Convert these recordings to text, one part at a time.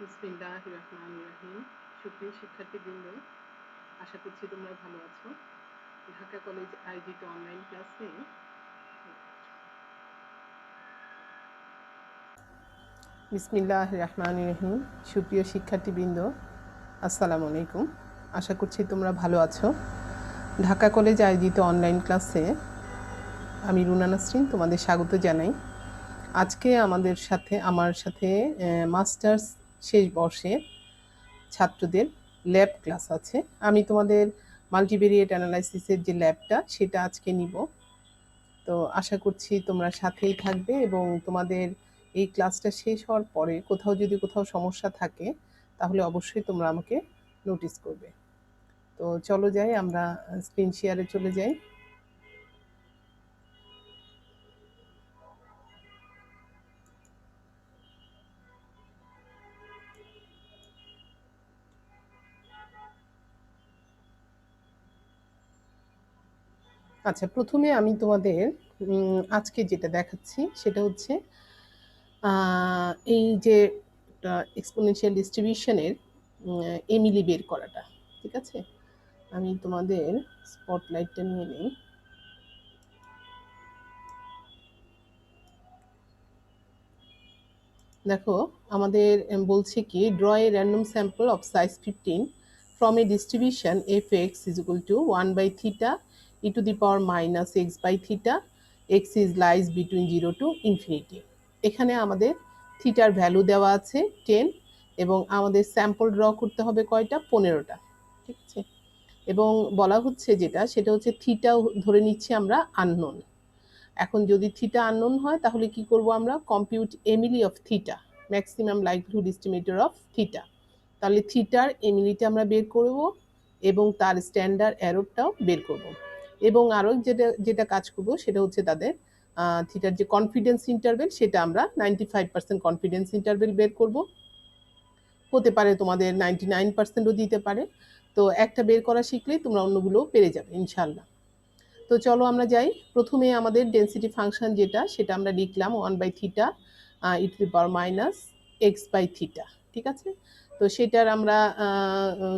বিসমিল্লাহির রহমানির রহিম। সুপ্রিয় শিক্ষার্থীবৃন্দ, আশা করছি তোমরা ভালো আছো। ঢাকা কলেজ আয়োজিত অনলাইন ক্লাসে বিসমিল্লাহির রহমানির রহিম। সুপ্রিয় শিক্ষার্থীবৃন্দ, আসসালামু আলাইকুম। আশা করছি তোমরা ভালো আছো। ঢাকা কলেজ আয়োজিত অনলাইন ক্লাসে আমি রুনা নাসরিন তোমাদের স্বাগত জানাই। আজকে আমার সাথে মাস্টার্স শেষ বর্ষে ছাত্রদের ল্যাব ক্লাস আছে। আমি তোমাদের মাল্টিভেরিয়েট অ্যানালাইসিসের যে ল্যাবটা সেটা আজকে নিব। তো আশা করছি তোমরা সাথেই থাকবে এবং তোমাদের এই ক্লাসটা শেষ হওয়ার পরে যদি কোথাও সমস্যা থাকে তাহলে অবশ্যই তোমরা আমাকে নোটিস করবে। তো চলো যাই, আমরা স্ক্রিন শেয়ারে চলে যাই। আচ্ছা, প্রথমে আমি তোমাদের আজকে যেটা দেখাচ্ছি সেটা হচ্ছে এই যে এক্সপোনেনশিয়াল ডিস্ট্রিবিউশনের এমিলি বের করাটা। ঠিক আছে, আমি তোমাদের স্পটলাইটটা নিয়ে নিই। দেখো, আমাদের বলছে কি, draw a random sample of size 15 from a distribution f x is equal to 1/θ e to the power minus x/θ x is lies between 0 to infinity। এখানে আমাদের থিটার ভ্যালু দেওয়া আছে 10 এবং আমাদের স্যাম্পল ড্র করতে হবে কয়টা? 15টা। ঠিক আছে, এবং বলা হচ্ছে সেটা হচ্ছে থিটা ধরে নিচ্ছি আমরা আননোন। এখন যদি থিটা আননোন হয় তাহলে কি করব আমরা? Compute Emily of theta, maximum likelihood estimator of theta. তাহলে থিটার এমিলিটা আমরা বের করব এবং তার স্ট্যান্ডার্ড এররটাও বের করব। এবং আরও যেটা কাজ করব সেটা হচ্ছে তাদের থিটার যে কনফিডেন্স ইন্টারভেল সেটা আমরা 95% কনফিডেন্স ইন্টারভেল বের করব। হতে পারে তোমাদের 99%ও দিতে পারে। তো একটা বের করা শিখলেই তোমরা অন্যগুলো পেরে যাবে ইনশাল্লাহ। তো চলো আমরা যাই। প্রথমে আমাদের ডেন্সিটি ফাংশন সেটা আমরা লিখলাম 1/θ e to the power minus x/θ। ঠিক আছে, তো সেটার আমরা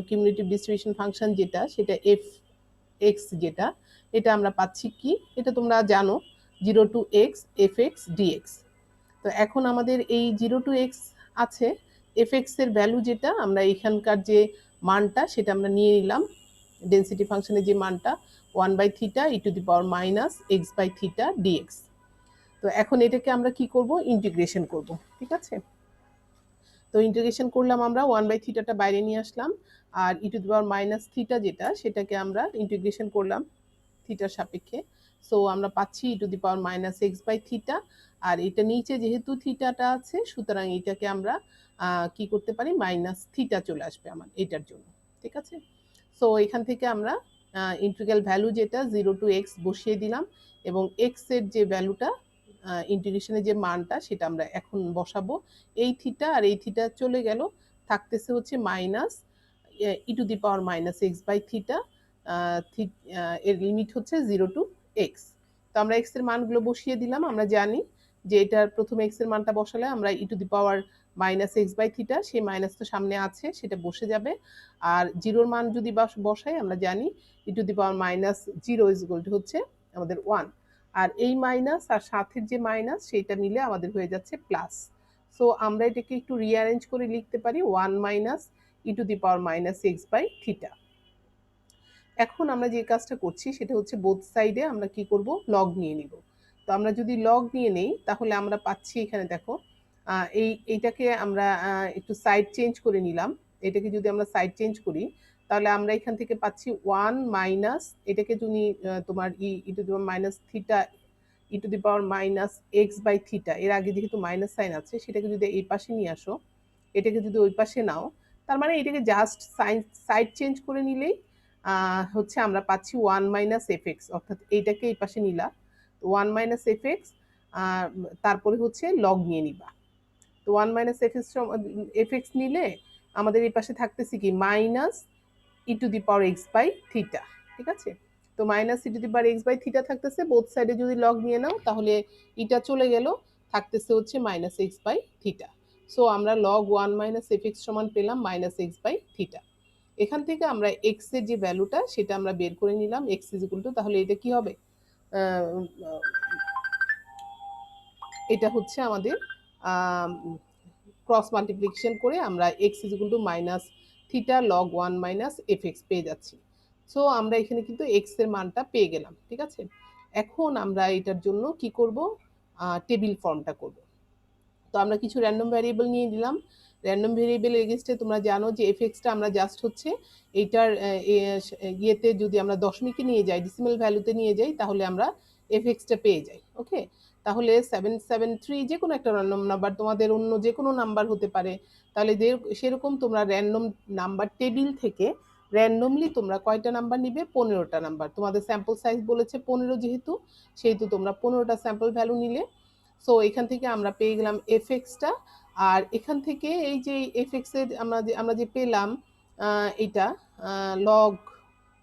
কিউমুলেটিভ ডিস্ট্রিবিউশন ফাংশন সেটা এফ এক্স এটা আমরা পাচ্ছি কি, এটা তোমরা জানো, 0 to x F X DX. তো এখন আমাদের এই 0 to x আছে, এফ এক্স এর ভ্যালু আমরা এখানকার যে মানটা সেটা আমরা নিয়ে নিলাম, ডেন্সিটি ফাংশনের যে মানটা 1/θ e to the power minus x/θ dx। তো এখন এটাকে আমরা কি করব? ইন্টিগ্রেশন করব। ঠিক আছে, তো ইন্টিগ্রেশন করলাম, আমরা 1/θটা বাইরে নিয়ে আসলাম, আর e to the power minus θ সেটাকে আমরা ইন্টিগ্রেশন করলাম থিটার সাপেক্ষে। সো আমরা পাচ্ছি e to the power minus x/θ, আর এটা নিচে যেহেতু থিটাটা আছে সুতরাং এটাকে আমরা কি করতে পারি? মাইনাস থিটা চলে আসবে আমার এটার জন্য। ঠিক আছে, সো এখান থেকে আমরা ইন্টিগ্রাল ভ্যালু 0 to x বসিয়ে দিলাম এবং x এর যে ভ্যালুটা ইন্টিগ্রেশনের যে মানটা সেটা আমরা এখন বসাবো। এই থিটা আর এই থিটা চলে গেল, থাকতেছে হচ্ছে minus E to the power minus x/θ। এর লিমিট হচ্ছে 0 to x। তো আমরা x এর মানগুলো বসিয়ে দিলাম। আমরা জানি যে এটার প্রথমে x এর মানটা বসালে আমরা ই to the power minus x/θ, সেই মাইনাস তো সামনে আছে সেটা বসে যাবে। আর জিরোর মান যদি বসাই আমরা জানি e to the power minus 0 is equal to হচ্ছে আমাদের 1। আর এই মাইনাস আর সাথের যে মাইনাস সেটা মিলে আমাদের হয়ে যাচ্ছে প্লাস। সো আমরা এটাকে একটু রিঅ্যারেঞ্জ করে লিখতে পারি 1 minus E to the power minus x/θ। এখন আমরা যে কাজটা করছি সেটা হচ্ছে বোথ সাইডে আমরা কি করব? লগ নিয়ে নিব। তো আমরা যদি লগ নিয়ে নেই তাহলে আমরা পাচ্ছি, এখানে দেখো, এইটাকে আমরা একটু সাইড চেঞ্জ করে নিলাম। এটাকে যদি আমরা সাইড চেঞ্জ করি তাহলে আমরা এখান থেকে পাচ্ছি 1 মাইনাস, এটাকে তুমি তোমার e to the power minus theta e to the power minus x/θ, এর আগে যেহেতু মাইনাস সাইন আছে সেটাকে যদি এই পাশে নিয়ে আসো, এটাকে যদি ওই পাশে নাও, তার মানে এটাকে জাস্ট সাইড চেঞ্জ করে নিলেই হচ্ছে আমরা পাচ্ছি 1 মাইনাস এফ এক্স, অর্থাৎ এইটাকে এই পাশে নিলা 1 মাইনাস এফ এক্স, তারপরে হচ্ছে লগ নিয়ে নিবা। তো 1 মাইনাস এফ এক্স নিলে আমাদের এই পাশে থাকতেছে কি? Minus E to the power x/θ। ঠিক আছে, তো minus E to the power x/θ থাকতেছে, বোথ সাইডে যদি লগ নিয়ে নাও তাহলে এটা চলে গেল, থাকতেছে হচ্ছে মাইনাস x/θ। সো আমরা লগ 1 মাইনাস এফ এক্স সমান পেলাম মাইনাস এক্স বাই থিটা। এখান থেকে আমরা এক্স এর যে ভ্যালুটা সেটা আমরা বের করে নিলাম, এক্স ইজ ইকুয়াল টু, তাহলে এটা কি হবে, এটা হচ্ছে আমাদের ক্রস মাল্টিপ্লিকেশন করে আমরা x is equal to minus theta log 1 minus f x পেয়ে যাচ্ছি। সো আমরা এখানে কিন্তু এক্স এর মানটা পেয়ে গেলাম, ঠিক আছে। এখন আমরা এটার জন্য কি করব, টেবিল ফর্মটা করব। তো আমরা কিছু র্যান্ডম ভ্যারিয়েবল নিয়ে নিলাম। র্যান্ডম ভ্যারিয়েবল এগেনস্টে তোমরা জানো যে এফ এক্সটা আমরা জাস্ট হচ্ছে এইটার ইয়েতে যদি আমরা দশমিকে নিয়ে যাই, ডিসিমাল ভ্যালুতে নিয়ে যাই, তাহলে আমরা এফ এক্সটা পেয়ে যাই। ওকে, তাহলে 773 যে কোনো একটা র্যান্ডম নাম্বার, তোমাদের অন্য যে কোনো নাম্বার হতে পারে, তাহলে সেরকম তোমরা র্যান্ডম নাম্বার টেবিল থেকে র্যান্ডমলি তোমরা কয়টা নাম্বার নিবে, 15টা নাম্বার। তোমাদের স্যাম্পল সাইজ বলেছে 15, যেহেতু সেহেতু তোমরা 15টা স্যাম্পল ভ্যালু নিলে। সো এখান থেকে আমরা পেয়ে গেলাম এফ এক্সটা, আর এখান থেকে এই যে এফ এক্স এর আমরা যে পেলাম এটা লগ,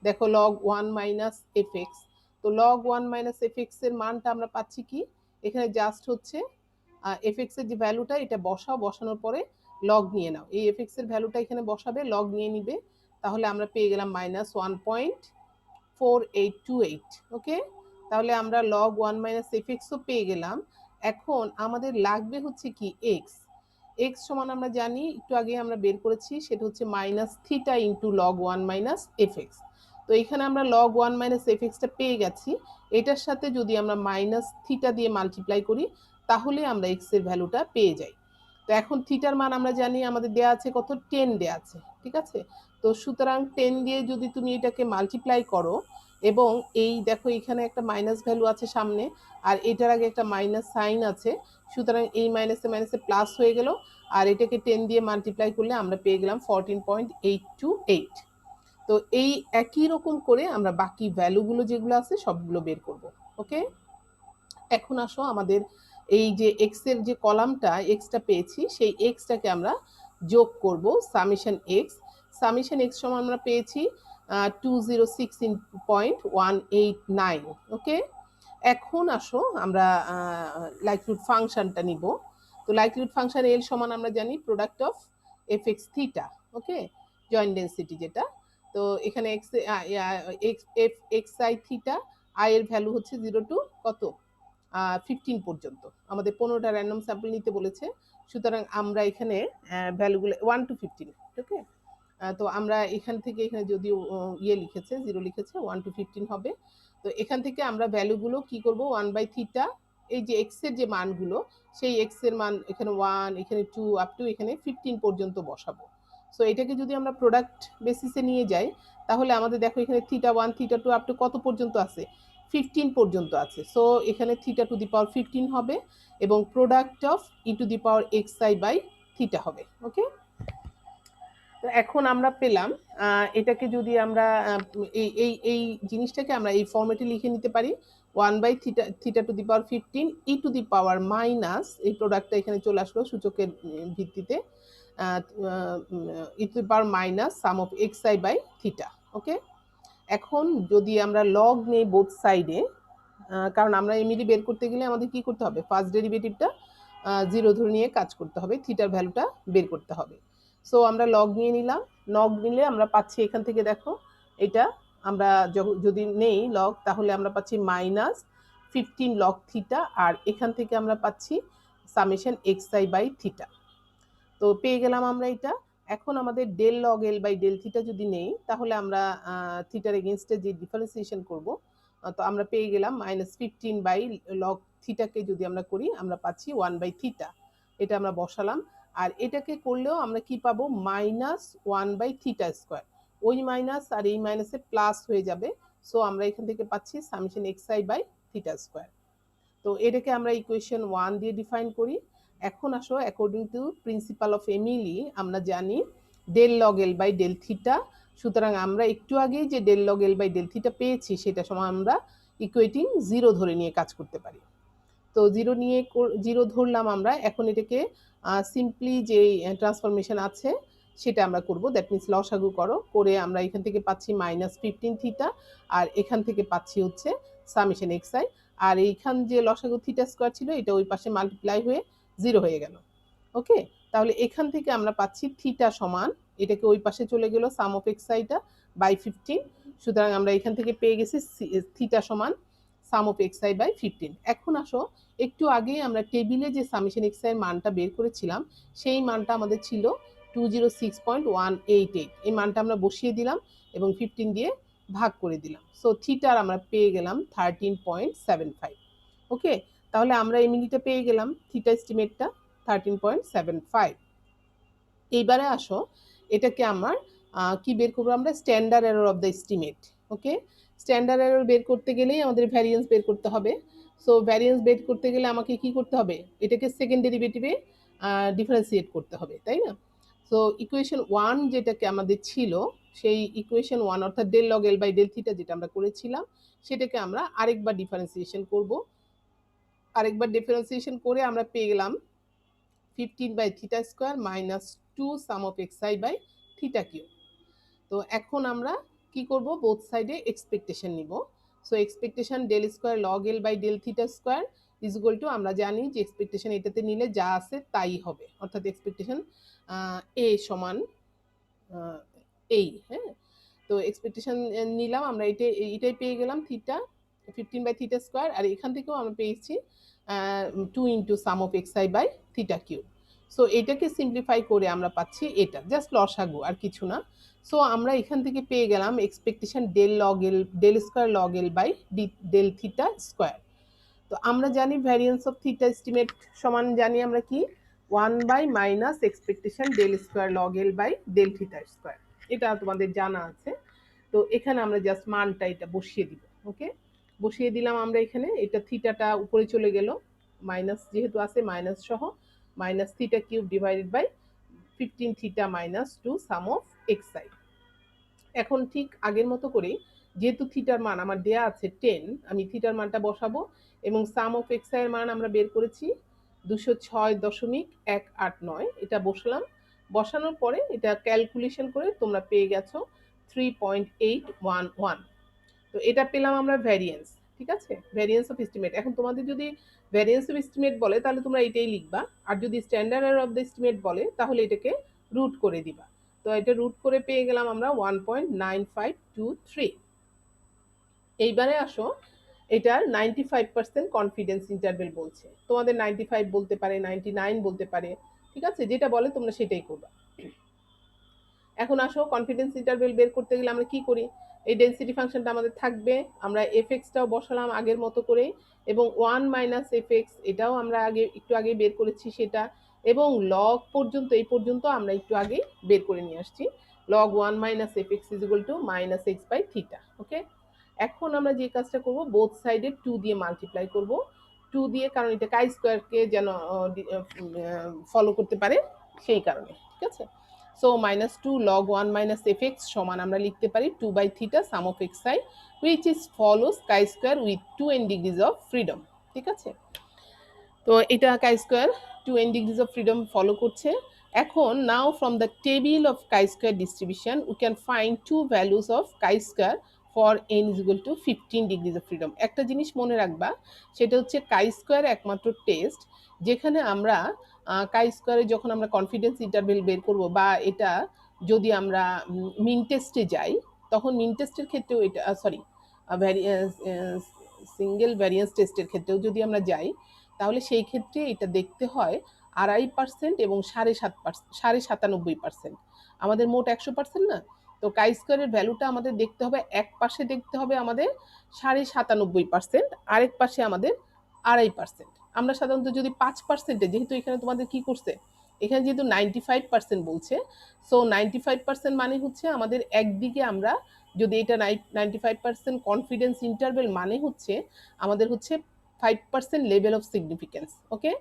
দেখো লগ 1 মাইনাস এফ এক্স। তো লগ 1 মাইনাস এফ এক্স এর মানটা আমরা পাচ্ছি কি, এখানে জাস্ট হচ্ছে এফ এক্স এর যে ভ্যালুটা এটা বসাও, বসানোর পরে লগ নিয়ে নাও, এই এফ এক্স এর ভ্যালুটা এখানে বসাবে, লগ নিয়ে নিবে, তাহলে আমরা পেয়ে গেলাম -1.4828। ওকে, তাহলে আমরা লগ 1 মাইনাস এফ এক্সও পেয়ে গেলাম। এখন আমাদের লাগবে হচ্ছে কি এক্স। এক্স সমান আমরা জানি, একটু আগে আমরা বের করেছি, সেটা হচ্ছে minus theta into log 1 minus f x. তো এখানে আমরা লগ 1 মাইনাস এফ এক্সটা পেয়ে গেছি, এটার সাথে যদি আমরা মাইনাস থিটা দিয়ে মাল্টিপ্লাই করি তাহলে আমরা এক্স এর ভ্যালুটা পেয়ে যাই। তো এখন থিটার মান আমরা জানি আমাদের দেয়া আছে কত, 10 দেয়া আছে, ঠিক আছে। তো সুতরাং 10 দিয়ে যদি তুমি এটাকে মাল্টিপ্লাই করো, এবং এই দেখো এখানে একটা মাইনাস ভ্যালু আছে সামনে, আর এটার আগে একটা মাইনাস সাইন আছে, সুতরাং এই মাইনাসে মাইনাসে প্লাস হয়ে গেল, আর এটাকে 10 দিয়ে মাল্টিপ্লাই করলে আমরা পেয়ে গেলাম 14.828। তো এই একই রকম করে আমরা বাকি ভ্যালুগুলো যেগুলো আছে সবগুলো বের করব। ওকে, এখন আসো আমাদের এই যে এক্স এর যে কলামটা এক্সটা পেয়েছি, সেই এক্সটাকে আমরা যোগ করব, সামেশন এক্স। সামেশন এক্স সমান আমরা পেয়েছি 206.189। ওকে, এখন আসো আমরা লাইকলিহুড ফাংশনটা নিব। তো লাইকলিহুড ফাংশন এল সমান আমরা জানি product of F x theta. Okay, joint density যেটা। তো এখানে x F x I theta, I এর ভ্যালু হচ্ছে 0 টু কত, 15 পর্যন্ত। আমাদের 15টা র্যান্ডম স্যাম্পল নিতে বলেছে, সুতরাং আমরা এখানে ভ্যালুগুলো 1 টু 15। ওকে, তো আমরা এখান থেকে, এখানে যদিও ইয়ে লিখেছে 0 লিখেছে, 1 টু 15 হবে। তো এখান থেকে আমরা ভ্যালুগুলো কি করব, 1 বাই থিটা, এই যে এক্স এর যে মানগুলো, সেই এক্স এর মান এখানে 1, এখানে 2 আপ টু এখানে 15 পর্যন্ত বসাবো। সো এটাকে যদি আমরা প্রোডাক্ট বেসিসে নিয়ে যাই, তাহলে আমাদের দেখো এখানে থিটা 1 থিটা 2 আপ টু কত পর্যন্ত আছে, 15 পর্যন্ত আছে। সো এখানে থিটা টু দি পাওয়ার 15 হবে, এবং product of E to the power X I by theta হবে। ওকে, তো এখন আমরা পেলাম, এটাকে যদি আমরা এই এই এই জিনিসটাকে আমরা এই ফর্মেটে লিখে নিতে পারি, 1 by theta, theta to the power 15 e to the power minus, এই প্রোডাক্টটা এখানে চলে আসলো সূচকের ভিত্তিতে, e to the power minus sum of x I by theta. Okay, এখন যদি আমরা লগ নেই বোথ সাইডে, কারণ আমরা এমনি বের করতে গেলে আমাদের কি করতে হবে, ফার্স্ট ডেরিভেটিভটা 0 ধরে নিয়ে কাজ করতে হবে, থিটার ভ্যালুটা বের করতে হবে। সো আমরা লগ নিয়ে নিলাম, লগ নিলে আমরা পাচ্ছি এখান থেকে দেখো, এটা আমরা যদি নেই লগ, তাহলে আমরা পাচ্ছি -15 লগ থিটা, আর এখান থেকে আমরা পাচ্ছি summation X I by theta. তো পেয়ে গেলাম আমরা এটা। এখন আমাদের del log L by del theta যদি নেই, তাহলে আমরা থিটার এগেনস্টে যে ডিফারেন্সিয়েশন করব, তো আমরা পেয়ে গেলাম -15 বাই লগ থিটাকে যদি আমরা করি, আমরা পাচ্ছি 1 বাই থিটা। এটা আমরা বসালাম, আর এটাকে করলেও আমরা কি পাবো, -1 বাই থিটা স্কোয়ার। ওই মাইনাস আর এই মাইনাসে প্লাস হয়ে যাবে, সো আমরা এখান থেকে পাচ্ছি summation X I by theta square. তো এটাকে আমরা ইকুয়েশন 1 দিয়ে ডিফাইন করি। এখন আসো, according to principal of MLE আমরা জানি del log L by del theta, সুতরাং আমরা একটু আগেই যে del log L by del theta পেয়েছি, সেটা সময় আমরা ইকুয়েটিং 0 ধরে নিয়ে কাজ করতে পারি। তো 0 ধরলাম আমরা। এখন এটাকে সিম্পলি যে ট্রান্সফরমেশন আছে সেটা আমরা করব, দ্যাট মিনস লসাগু করে আমরা এখান থেকে পাচ্ছি -15 থিটা, আর এখান থেকে পাচ্ছি হচ্ছে সামেশন এক্স আই, আর এইখান যে লসাগু থিটা স্কোয়ার ছিল এটা ওই পাশে মাল্টিপ্লাই হয়ে 0 হয়ে গেল। ওকে, তাহলে এখান থেকে আমরা পাচ্ছি থিটা সমান, এটাকে ওই পাশে চলে গেল সাম অফ এক্স আইটা বাই 15। সুতরাং আমরা এখান থেকে পেয়ে গেছি থিটা সমান সাম অফ এক্স আই বাই 15। এখন আসো, একটু আগেই আমরা টেবিলে যে সামেশন এক্স আই এর মানটা বের করেছিলাম, সেই মানটা আমাদের ছিল 206.188। এই মানটা আমরা বসিয়ে দিলাম এবং 15 দিয়ে ভাগ করে দিলাম। সো থিটার আমরা পেয়ে গেলাম 13.75। ওকে, তাহলে আমরা এই মিনিটে পেয়ে গেলাম থিটা এস্টিমেটটা 13.75। এইবারে আসো, এটাকে আমার কি বের করবো আমরা? Standard error of the estimate. Okay, standard error বের করতে গেলেই আমাদের ভ্যারিয়েন্স বের করতে হবে। সো ভ্যারিয়েন্স বের করতে গেলে আমাকে কি করতে হবে? এটাকে সেকেন্ড ডেরিভেটিভে ডিফারেন্সিয়েট করতে হবে, তাই না? সো ইকুয়েশন 1 যেটাকে আমাদের ছিল, সেই ইকুয়েশন 1 অর্থাৎ del log L by del theta যেটা আমরা করেছিলাম, সেটাকে আমরা আরেকবার ডিফারেন্সিয়েশন করব। আরেকবার ডিফারেন্সিয়েশন করে আমরা পেয়ে গেলাম 15 by theta square minus 2 sum of x I by theta cube. তো এখন আমরা কি করব? বোথ সাইডে এক্সপেকটেশন নিব। So expectation del square log L by del theta square is equal to, আমরা জানি যে এক্সপেকটেশন এটাতে নিলে যা আছে তাই হবে, অর্থাৎ এক্সপেকটেশন এ সমান এই, হ্যাঁ। তো এক্সপেকটেশন নিলাম আমরা, এটাই পেয়ে গেলাম থিটা 15 বাই থিটা স্কোয়ার, আর এখান থেকেও আমরা পেয়েছি 2 into sum of x I by theta cube. So এটাকে সিম্পলিফাই করে আমরা পাচ্ছি এটা, জাস্ট লসাগু আর কিছু না। সো আমরা এখান থেকে পেয়ে গেলাম expectation del log L, del square log L by del theta square. তো আমরা জানি ভ্যারিয়েন্স অফ থিটা এস্টিমেট সমান জানি আমরা কি, 1 by minus expectation del square log L by del theta square. এটা তোমাদের জানা আছে। তো এখানে আমরা জাস্ট মানটা এটা বসিয়ে দিব। ওকে, বসিয়ে দিলাম আমরা এখানে, এটা থিটাটা উপরে চলে গেল, মাইনাস যেহেতু আছে মাইনাস সহ, minus theta cube divided by 15 theta minus 2 sum of x I. এখন ঠিক আগের মতো করে, যেহেতু থিটার মান আমার দেয়া আছে 10, আমি থিটার মানটা বসাবো এবং সাম অফ এক্স আই এর মান আমরা বের করেছি 206.189। এটা বসলাম, বসানোর পরে এটা ক্যালকুলেশন করে তোমরা পেয়ে গেছো 3.811। তো এটা পেলাম আমরা ভ্যারিয়েন্স। ঠিক আছে, ভ্যারিয়েন্স অফ এস্টিমেট। এখন তোমাদের যদি ভ্যারিয়েন্স অফ এস্টিমেট বলে তাহলে তোমরা এটাই লিখবা, আর যদি standard error of the estimate বলে তাহলে এটাকে রুট করে দিবা। তো এটা রুট করে পেয়ে গেলাম আমরা 1.9523। এইবারে আসো, এটার 95% কনফিডেন্স ইন্টারভেল বলছে, তোমাদের 95 বলতে পারে, 99 বলতে পারে, ঠিক আছে, যেটা বলে তোমরা সেটাই করবা। এখন আসো, কনফিডেন্স ইন্টারভেল বের করতে গেলে আমরা কি করি? এই ডেন্সিটি ফাংশনটা আমাদের থাকবে, আমরা এফ এক্সটাও বসালাম আগের মতো করে, এবং 1 মাইনাস এফ এক্স এটাও আমরা একটু আগে বের করেছি সেটা, এবং লগ পর্যন্ত, এই পর্যন্ত আমরা একটু আগে বের করে নিয়ে আসছি। Log 1 minus f x is equal to minus x by theta. Okay, এখন আমরা যে কাজটা করব, বোথ সাইডে 2 দিয়ে মাল্টিপ্লাই করব, 2 দিয়ে, কারণ এটা কাই স্কোয়ারকে যেন ফলো করতে পারে সেই কারণে। ঠিক আছে, so minus 2 log 1 minus f x সমান আমরা লিখতে পারি 2 by theta sum of x i which is follows chi square with 2n degrees of freedom. ঠিক আছে, তো এটা chi square 2n degrees of freedom follow করছে। এখন now from the table of chi square distribution we can find two values of chi square for n is equal to 15 degrees of freedom. একটা জিনিস মনে রাখবা, সেটা হচ্ছে কাই square একমাত্র test যেখানে আমরা কাই স্কোয়ারে যখন আমরা কনফিডেন্স ইন্টারভেল বের করব, বা এটা যদি আমরা মিন টেস্টে যাই, তখন মিন টেস্টের ক্ষেত্রেও এটা, সরি, সিঙ্গেল ভ্যারিয়েন্স টেস্টের ক্ষেত্রেও যদি আমরা যাই, তাহলে সেই ক্ষেত্রে এটা দেখতে হয় 2.5% এবং 97.5%। আমাদের মোট 100% না, তো কাই স্কোয়ারের ভ্যালুটা আমাদের দেখতে হবে, এক পাশে দেখতে হবে আমাদের 97.5%, আরেক পাশে আমাদের 2.5%। আমরা সাধারণত যদি 5%, যেহেতু এখানে তোমাদের কি করছে, এখানে যেহেতু 95% বলছে, সো 95% মানে হচ্ছে আমাদের একদিকে আমরা যদি এটা 95% কনফিডেন্স ইন্টারভেল মানে হচ্ছে আমাদের হচ্ছে 5% লেভেল অফ সিগনিফিকেন্স। ওকে,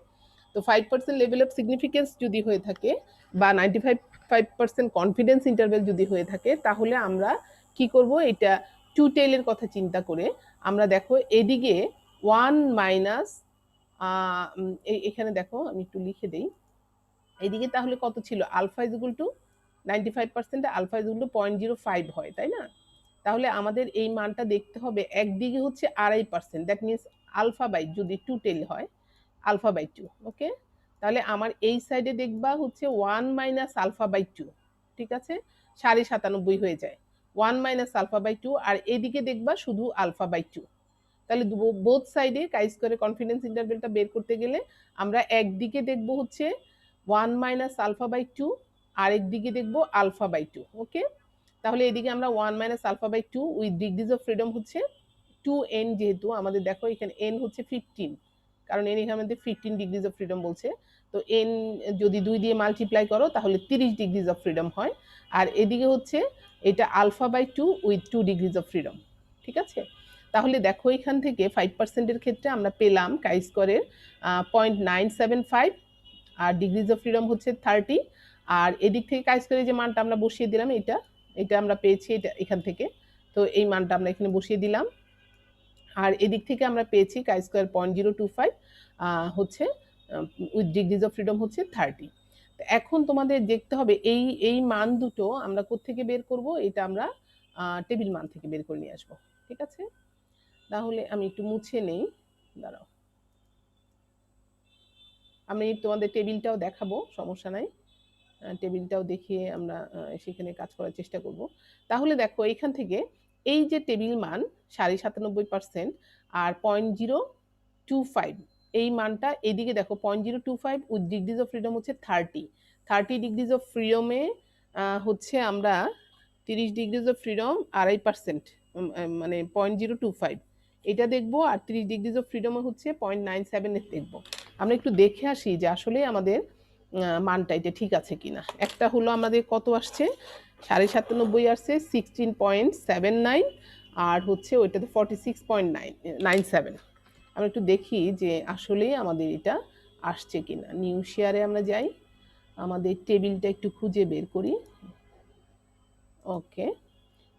তো 5% লেভেল অফ সিগনিফিকেন্স যদি হয়ে থাকে, বা 95% কনফিডেন্স ইন্টারভেল যদি হয়ে থাকে, তাহলে আমরা কি করব? এটা টু টেলের কথা চিন্তা করে আমরা দেখো এদিকে 1 মাইনাস, এখানে দেখো আমি একটু লিখে দেই, এদিকে তাহলে কত ছিল? Alpha is equal to 95%, alpha is equal to 0.05 হয়, তাই না? তাহলে আমাদের এই মানটা দেখতে হবে, একদিকে হচ্ছে 2.5%, দ্যাট মিনস আলফা বাই, যদি টু টেল হয় আলফা বাই 2। ওকে, তাহলে আমার এই সাইডে দেখবা হচ্ছে 1 মাইনাস আলফা বাই 2, ঠিক আছে, 97.5 হয়ে যায় 1 মাইনাস আলফা বাই 2, আর এদিকে দেখবা শুধু আলফা বাই 2। তাহলে বোথ সাইডে কাই স্কয়ারের কনফিডেন্স ইন্টারভ্যালটা বের করতে গেলে আমরা একদিকে দেখব হচ্ছে 1 মাইনাস আলফা বাই 2, আর একদিকে দেখব আলফা বাই 2। ওকে, তাহলে এদিকে আমরা 1 minus alpha by 2 with degrees of freedom হচ্ছে 2n, যেহেতু আমাদের দেখো এখানে n হচ্ছে 15, কারণ n এখানে আমাদের 15 ডিগ্রিজ অফ ফ্রিডম বলছে, তো n যদি 2 দিয়ে মাল্টিপ্লাই করো তাহলে 30 ডিগ্রিজ অফ ফ্রিডম হয়। আর এদিকে হচ্ছে এটা alpha by 2 with 2 degrees of freedom, ঠিক আছে। তাহলে দেখো এখান থেকে 5%-এর ক্ষেত্রে আমরা পেলাম কাই স্কয়ারের 0.975, আর ডিগ্রিজ অফ ফ্রিডম হচ্ছে 30, আর এদিক থেকে কাই স্কয়ারের যে মানটা আমরা বসিয়ে দিলাম এটা এটা আমরা পেয়েছি এটা এখান থেকে, তো এই মানটা আমরা এখানে বসিয়ে দিলাম। আর এদিক থেকে আমরা পেয়েছি কাই স্কয়ার 0.025 হচ্ছে উইথ ডিগ্রিজ অফ ফ্রিডম হচ্ছে 30। এখন তোমাদের দেখতে হবে এই এই মান দুটো আমরা কোত্থেকে বের করব, এটা আমরা টেবিল মান থেকে বের করে নিয়ে আসবো, ঠিক আছে। তাহলে আমি একটু মুছে নেই, দাঁড়াও, আমি তোমাদের টেবিলটাও দেখাবো, সমস্যা নাই, টেবিলটাও দেখিয়ে আমরা সেখানে কাজ করার চেষ্টা করব। তাহলে দেখো এখান থেকে এই যে টেবিল মান 97.5% আর 0.025, এই মানটা এদিকে দেখো 0.025 উইথ ডিগ্রিজ অফ ফ্রিডম হচ্ছে 30 ডিগ্রিজ অফ ফ্রিডমে হচ্ছে আমরা 30 ডিগ্রিজ অফ ফ্রিডম 2.5%, মানে 0.025 এটা দেখবো, আর 30 ডিগ্রিজ অফ ফ্রিডমে হচ্ছে 0.97 দেখবো। আমরা একটু দেখে আসি যে আসলে আমাদের মানটা এটা ঠিক আছে কিনা। একটা হলো আমাদের কত আসছে, 97.5 আসছে 16.79, আর হচ্ছে ওইটাতে 46.97। আমরা একটু দেখি যে আসলেই আমাদের এটা আসছে কিনা। নিউ শেয়ারে আমরা যাই, আমাদের টেবিলটা একটু খুঁজে বের করি। ওকে,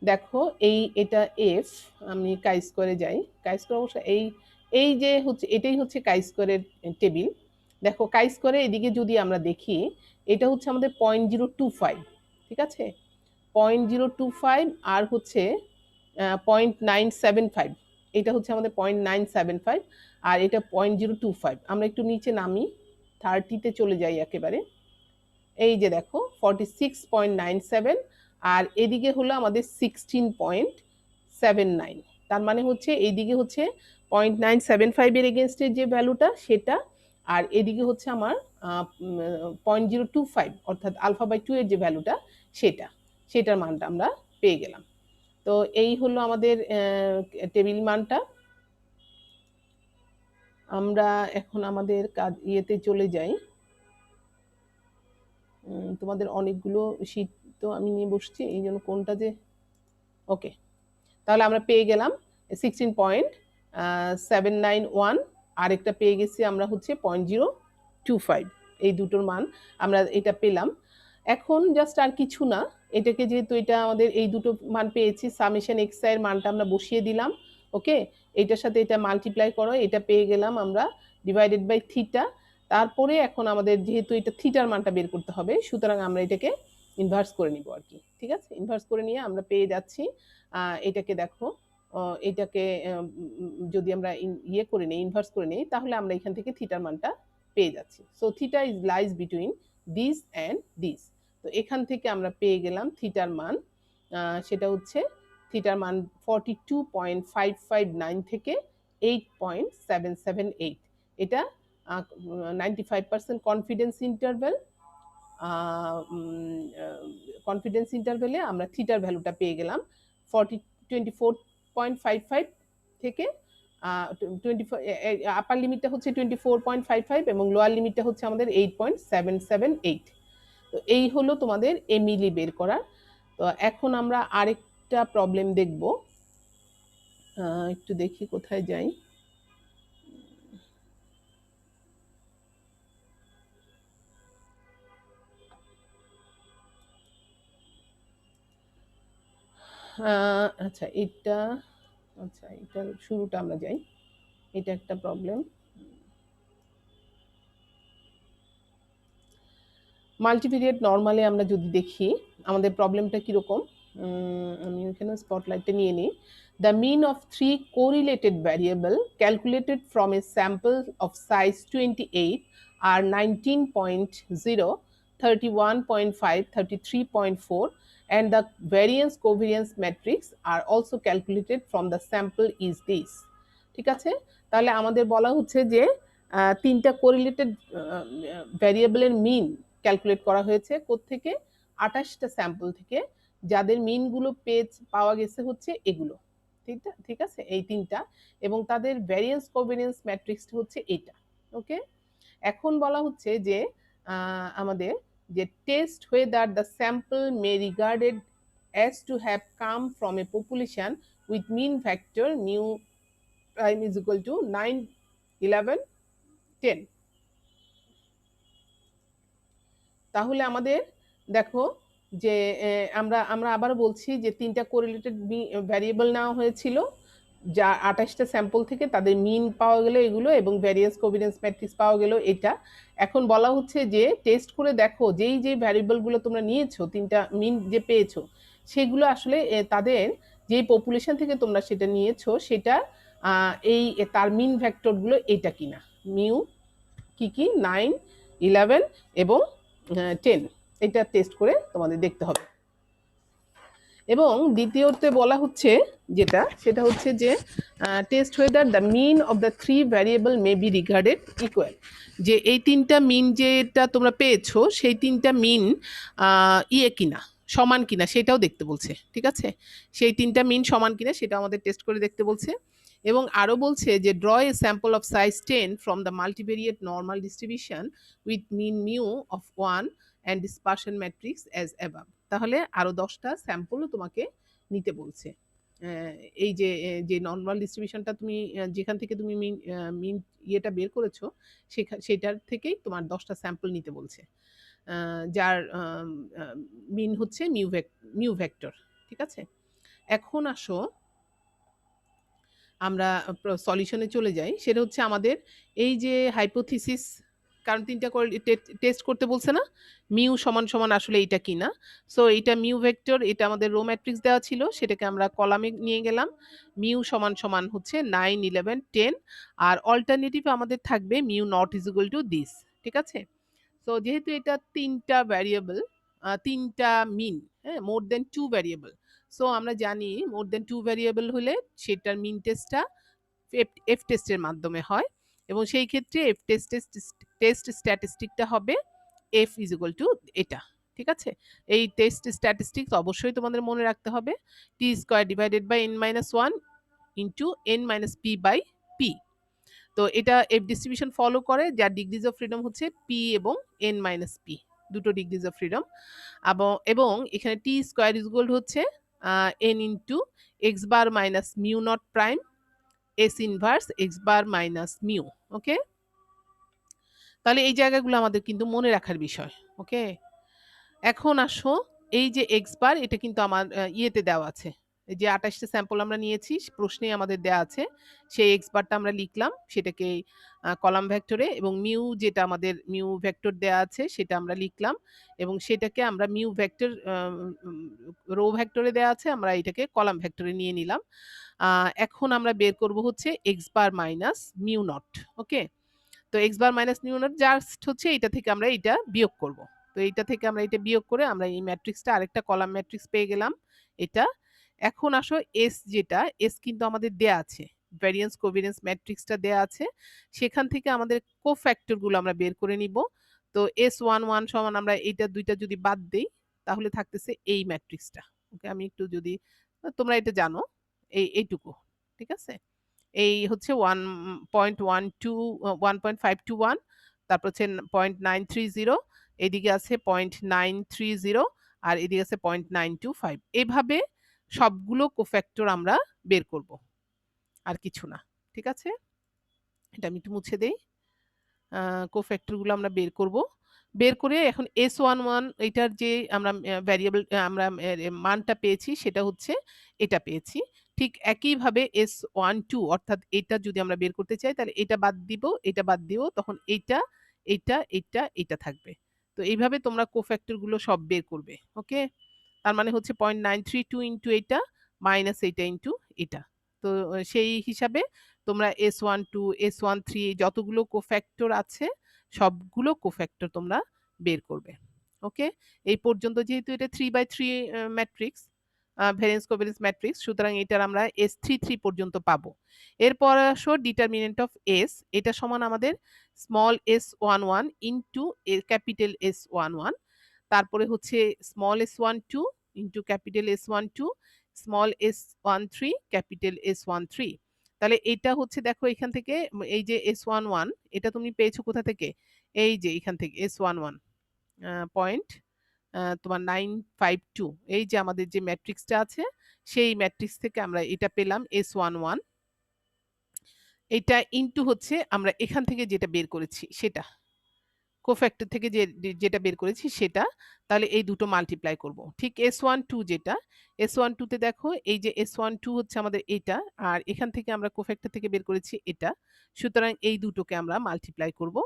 দেখো এটা এফ, আমি কাই স্কয়ারে যাই, কাই স্কয়ার অবশ্য এই এই যে হচ্ছে এটাই হচ্ছে কাই স্কয়ারের টেবিল। দেখো কাই স্কয়ারে এদিকে যদি আমরা দেখি এটা হচ্ছে আমাদের 0.025, ঠিক আছে, 0.025, আর হচ্ছে 0.975, এটা হচ্ছে আমাদের 0.975, আর এটা 0.025। আমরা একটু নিচে নামি, 30-তে চলে যাই একেবারে, এই যে দেখো 46.97, আর এদিকে হলো আমাদের 16.79, তার মানে হচ্ছে এইদিকে হচ্ছে 0.975 এর এগেনস্টে যে ভ্যালুটা সেটা, আর এদিকে হচ্ছে আমার 0.025 অর্থাৎ আলফা বাই 2 এর যে ভ্যালুটা সেটার মানটা আমরা পেয়ে গেলাম। তো এই হলো আমাদের টেবিল মানটা। আমরা এখন আমাদের কাজ ইয়েতে চলে যাই, তোমাদের অনেকগুলো শীট তো আমি নিয়ে বসছি, এই জন্য কোনটা যে, ওকে, তাহলে আমরা পেয়ে গেলাম 16.791, আরেকটা পেয়ে গেছি আমরা হচ্ছে 0.025, এই দুটোর মান আমরা এটা পেলাম। এখন জাস্ট আর কিছু না, এটাকে যেহেতু এটা আমাদের এই দুটো মান পেয়েছি, সামেশন এক্স এর মানটা আমরা বসিয়ে দিলাম। ওকে, এটার সাথে এটা মাল্টিপ্লাই করো, এটা পেয়ে গেলাম আমরা ডিভাইডেড বাই থিটা। তারপরে এখন আমাদের যেহেতু এটা থিটার মানটা বের করতে হবে, সুতরাং আমরা এটাকে ইনভার্স করে নিব আর কি, ঠিক আছে। ইনভার্স করে নিয়ে আমরা পেয়ে যাচ্ছি এটাকে দেখো, এটাকে যদি আমরা ইয়ে করে নিই, ইনভার্স করে নিই, তাহলে আমরা এখান থেকে থিটার মানটা পেয়ে যাচ্ছি। So theta is lies between this and this. তো এখান থেকে আমরা পেয়ে গেলাম থিটার মান, সেটা হচ্ছে থিটার মান 42.559 থেকে 8.778। এটা 95% কনফিডেন্স ইন্টারভ্যাল, কনফিডেন্স ইন্টারভ্যালে আমরা থিটার ভ্যালুটা পেয়ে গেলাম 24.55 থেকে 24, আপার লিমিটটা হচ্ছে 24.55 এবং লোয়ার লিমিটটা হচ্ছে আমাদের 8.778। তো এই হলো তোমাদের এমিলি বের করার। তো এখন আমরা আরেকটা প্রবলেম দেখব, একটু দেখি কোথায় যাই। আচ্ছা এটা, আচ্ছা এটা শুরুটা আমরা যাই, এটা একটা প্রবলেম। মাল্টিভিরিয়েট নর্মালে আমরা যদি দেখি আমাদের প্রবলেমটা কিরকম, আমি এখানে স্পটলাইটটা নিয়ে নিই। The mean of 3 correlated variable calculated from a sample of size 28 are 19.0, 31.5, 33.4, and the variance covariance matrix are also calculated from the sample is this. ঠিক আছে, তাহলে আমাদের বলা হচ্ছে যে তিনটা কোরিলেটেড ভ্যারিয়েবলের মিন ক্যালকুলেট করা হয়েছে কোত্থেকে, 28টা স্যাম্পল থেকে, যাদের মিনগুলো পাওয়া গেছে হচ্ছে এগুলো। ঠিক আছে, এই তিনটা, এবং তাদের ভ্যারিয়েন্স কোভেরিয়েন্স ম্যাট্রিক্সটা হচ্ছে এটা। ওকে, এখন বলা হচ্ছে যে আমাদের যে test whether the sample may regarded as to have come from a population with mean factor mu prime is equal to 9, 11, 10। তাহলে আমাদের দেখো যে আমরা আমরা আবার বলছি যে তিনটা কোরিলেটেড ভ্যারিয়েবল নেওয়া হয়েছিল, যা 28টা স্যাম্পল থেকে, তাদের মিন পাওয়া গেল এগুলো, এবং ভ্যারিয়েন্স কোভিডেন্স ম্যাট্রিক্স পাওয়া গেল এটা। এখন বলা হচ্ছে যে টেস্ট করে দেখো যেই যে ভ্যারিয়েবলগুলো তোমরা নিয়েছো, তিনটা মিন যে পেয়েছো, সেগুলো আসলে তাদের যেই পপুলেশন থেকে তোমরা সেটা নিয়েছো, সেটা এই তার মিন ভেক্টরগুলো এটা কিনা, মিউ কি 9, 11 এবং 10, এটা টেস্ট করে তোমাদের দেখতে হবে। এবং দ্বিতীয়তে বলা হচ্ছে যেটা, সেটা হচ্ছে যে test whether the mean of the 3 variable may be regarded equal, যে এই তিনটা মিন যেটা তোমরা পেয়েছো সেই তিনটা মিন কিনা, সমান কিনা, সেটাও দেখতে বলছে। ঠিক আছে, সেই তিনটা মিন সমান কিনা সেটা আমাদের টেস্ট করে দেখতে বলছে। এবং আরও বলছে যে draw a sample of size 10 from the multivariate normal distribution with mean mu of 1 and dispersion matrix as above. তাহলে আরও 10টা স্যাম্পলও তোমাকে নিতে বলছে। এই যে যে নর্মাল ডিস্ট্রিবিউশনটা তুমি যেখান থেকে তুমি মিন ইয়েটা বের করেছো, সেটার থেকেই তোমার 10টা স্যাম্পল নিতে বলছে, যার মিন হচ্ছে মিউ ভেক্টর। ঠিক আছে, এখন আসো আমরা সলিউশনে চলে যাই। সেটা হচ্ছে আমাদের এই যে হাইপোথিসিস, কারণ তিনটা করে টেস্ট করতে বলছে না, মিউ সমান সমান আসলে এইটা কিনা। সো এইটা মিউ ভেক্টর, এটা আমাদের রো ম্যাট্রিক্স দেওয়া ছিল, সেটাকে আমরা কলামে নিয়ে গেলাম। মিউ সমান সমান হচ্ছে 9, 11, 10, আর অল্টারনেটিভ আমাদের থাকবে mu not is equal to this. ঠিক আছে, সো যেহেতু এটা তিনটা ভ্যারিয়েবল, তিনটা মিন, হ্যাঁ, মোর দেন 2 ভ্যারিয়েবল, সো আমরা জানি মোর দেন 2 ভ্যারিয়েবল হলে সেটার মিন টেস্টটা এফ টেস্টের মাধ্যমে হয়, এবং সেই ক্ষেত্রে এফ টেস্ট স্ট্যাটিস্টিকটা হবে এফ ইজ ইকুয়াল টু এটা। ঠিক আছে, এই টেস্ট স্ট্যাটিস্টিক্স অবশ্যই তোমাদের মনে রাখতে হবে, t square divided by n-1 into n-p/p। তো এটা এফ ডিস্ট্রিবিউশন ফলো করে, যার ডিগ্রিজ অফ ফ্রিডম হচ্ছে পি এবং n-p, দুটো ডিগ্রিজ অফ ফ্রিডম। এবং এখানে টি স্কোয়ার ইজ ইকুয়াল হচ্ছে n into x bar minus mu not prime S inverse x bar minus mu. Okay, তাহলে এই জায়গাগুলো আমাদের কিন্তু মনে রাখার বিষয়। ওকে, এখন আসো এই যে এক্স বার, এটা কিন্তু আমার ইয়েতে দেওয়া আছে, যে 28টা স্যাম্পল আমরা নিয়েছি, প্রশ্নে আমাদের দেওয়া আছে, সেই এক্স বারটা আমরা লিখলাম, সেটাকে কলাম ভেক্টরে, এবং মিউ যেটা আমাদের মিউ ভেক্টর দেওয়া আছে সেটা আমরা লিখলাম, এবং সেটাকে আমরা মিউ ভেক্টর রো ভেক্টরে দেওয়া আছে, আমরা এটাকে কলাম ভেক্টরে নিয়ে নিলাম। এখন আমরা বের করব হচ্ছে x bar minus mu not. ওকে, তো x bar minus mu not just হচ্ছে এটা থেকে আমরা এটা বিয়োগ করব। তো এইটা থেকে আমরা এটা বিয়োগ করে আমরা এই ম্যাট্রিক্সটা আরেকটা কলাম ম্যাট্রিক্স পেয়ে গেলাম এটা। এখন আসো এস, যেটা এস কিন্তু আমাদের দেয়া আছে, ভ্যারিয়েন্স কোভেরিয়েন্স ম্যাট্রিক্সটা দেয়া আছে, সেখান থেকে আমাদের কোফ্যাক্টরগুলো আমরা বের করে নিব। তো S11 সমান আমরা এইটা দুইটা যদি বাদ দেই, তাহলে থাকতেছে এই ম্যাট্রিক্সটা। ওকে, আমি একটু যদি, তোমরা এটা জানো, এইটুকু। ঠিক আছে, এই হচ্ছে 1.521, তারপর হচ্ছে 0.930, এদিকে আছে 0.930, আর এদিকে আছে 0.925। এভাবে সবগুলো কোফ্যাক্টর আমরা বের করব, আর কিছু না। ঠিক আছে, এটা আমি একটু মুছে দেই। কোফ্যাক্টরগুলো আমরা বের করব, বের করে এখন S11 এটার যে আমরা ভ্যারিয়েবল আমরা মানটা পেয়েছি সেটা হচ্ছে এটা পেয়েছি। ঠিক একইভাবে S12, অর্থাৎ এটা যদি আমরা বের করতে চাই তাহলে এটা বাদ দিব, এটা বাদ দিব, তখন এইটা, এইটা, এইটা, এইটা থাকবে। তো এইভাবে তোমরা কোফ্যাক্টরগুলো সব বের করবে। ওকে, তার মানে হচ্ছে 0.932 ইন্টু এটা মাইনাস এটা ইন্টু এটা। তো সেই হিসাবে তোমরা S12 S13 যতগুলো কোফ্যাক্টর আছে সবগুলো কোফ্যাক্টর তোমরা বের করবে। ওকে, এই পর্যন্ত যেহেতু এটা 3/3 ম্যাট্রিক্স, ভ্যারিয়েন্স কোভ্যারিয়েন্স ম্যাট্রিক্স, সুতরাং এটার আমরা S33 পর্যন্ত পাবো। এরপর আসো ডিটারমিনেন্ট অফ S, এটা সমান আমাদের small s11 into capital S11, তারপরে হচ্ছে small s12 into capital S12, small s13 capital S13। তাহলে এটা হচ্ছে দেখো এখান থেকে এই যে S11 এটা তুমি পেয়েছো কোথা থেকে, এই যে এখান থেকে S11 পয়েন্ট তোমার 952, এই যে আমাদের যে ম্যাট্রিক্সটা আছে সেই ম্যাট্রিক্স থেকে আমরা এটা পেলাম S11, এটা ইন্টু হচ্ছে আমরা এখান থেকে যেটা বের করেছি সেটা কোফ্যাক্টর থেকে যেটা বের করেছি সেটা, তাহলে এই দুটো মাল্টিপ্লাই করব। ঠিক S12 যেটা, S12 তে দেখো এই যে S12 হচ্ছে আমাদের এটা, আর এখান থেকে আমরা কোফ্যাক্টর থেকে বের করেছি এটা, সুতরাং এই দুটোকে আমরা মাল্টিপ্লাই করব।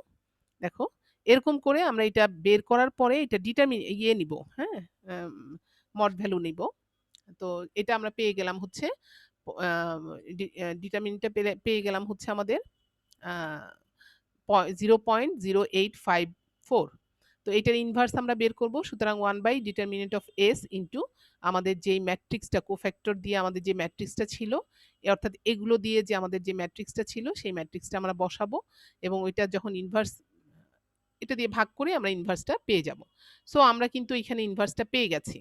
দেখো এরকম করে আমরা এটা বের করার পরে এটা নিব, হ্যাঁ, মড ভ্যালু নিব। তো এটা আমরা পেয়ে গেলাম হচ্ছে ডিটারমিনেন্টটা পেয়ে গেলাম হচ্ছে আমাদের 0.0854। তো এটার ইনভার্স আমরা বের করব, সুতরাং 1/ডিটারমিনেন্ট অফ S ইন্টু আমাদের যেই ম্যাট্রিক্সটা কোফ্যাক্টর দিয়ে আমাদের যে ম্যাট্রিক্সটা ছিল, অর্থাৎ এগুলো দিয়ে যে আমাদের যে ম্যাট্রিক্সটা ছিল সেই ম্যাট্রিক্সটা আমরা বসাবো, এবং ওইটা যখন ইনভার্স এটা দিয়ে ভাগ করে আমরা ইনভার্সটা পেয়ে যাব। সো আমরা কিন্তু এখানে ইনভার্সটা পেয়ে গেছি।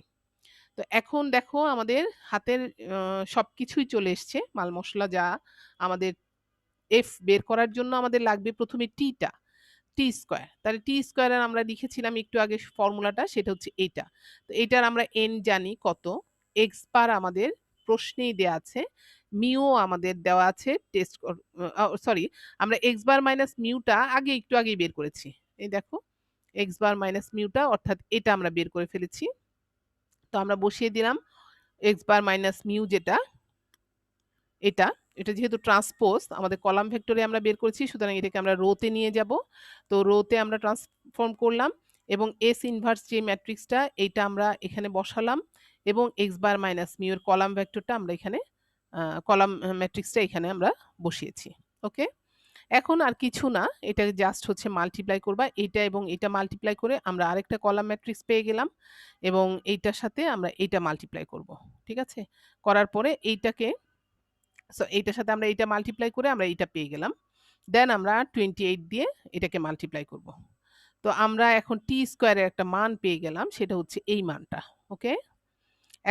তো এখন দেখো আমাদের হাতের সবকিছুই চলে এসছে, মাল মশলা যা আমাদের এফ বের করার জন্য আমাদের লাগবে প্রথমে টিটা, টি স্কোয়ার। তাহলে টি স্কোয়ারের আমরা লিখেছিলাম একটু আগে ফর্মুলাটা, সেটা হচ্ছে এইটা। তো এটার আমরা এন জানি কত, এক্স বার আমাদের প্রশ্নেই দেওয়া আছে, মিউ আমাদের দেওয়া আছে টেস্ট, সরি আমরা এক্স বার মাইনাস মিউটা আগে একটু আগেই বের করেছি। এই দেখো এক্স বার মাইনাস মিউটা, অর্থাৎ এটা আমরা বের করে ফেলেছি। তো আমরা বসিয়ে দিলাম এক্স বার মাইনাস মিউ যেটা, এটা এটা যেহেতু ট্রান্সপোজ আমাদের কলাম ভেক্টরে আমরা বের করেছি, সুতরাং এটাকে আমরা রোতে নিয়ে যাব। তো রোতে আমরা ট্রান্সফর্ম করলাম, এবং এস ইনভার্স যে ম্যাট্রিক্সটা এইটা আমরা এখানে বসালাম, এবং এক্স বার মাইনাস মিউ এর কলাম ভেক্টরটা আমরা এখানে কলাম ম্যাট্রিক্সটা এখানে আমরা বসিয়েছি। ওকে, এখন আর কিছু না, এটা জাস্ট হচ্ছে মাল্টিপ্লাই করবা, এইটা এবং এটা মাল্টিপ্লাই করে আমরা আরেকটা কলাম ম্যাট্রিক্স পেয়ে গেলাম, এবং এইটার সাথে আমরা এইটা মাল্টিপ্লাই করব। ঠিক আছে, করার পরে এইটাকে, সো এইটার সাথে আমরা এইটা মাল্টিপ্লাই করে আমরা এইটা পেয়ে গেলাম। দেন আমরা 28 দিয়ে এটাকে মাল্টিপ্লাই করব। তো আমরা এখন টি স্কোয়ারের একটা মান পেয়ে গেলাম, সেটা হচ্ছে এই মানটা। ওকে,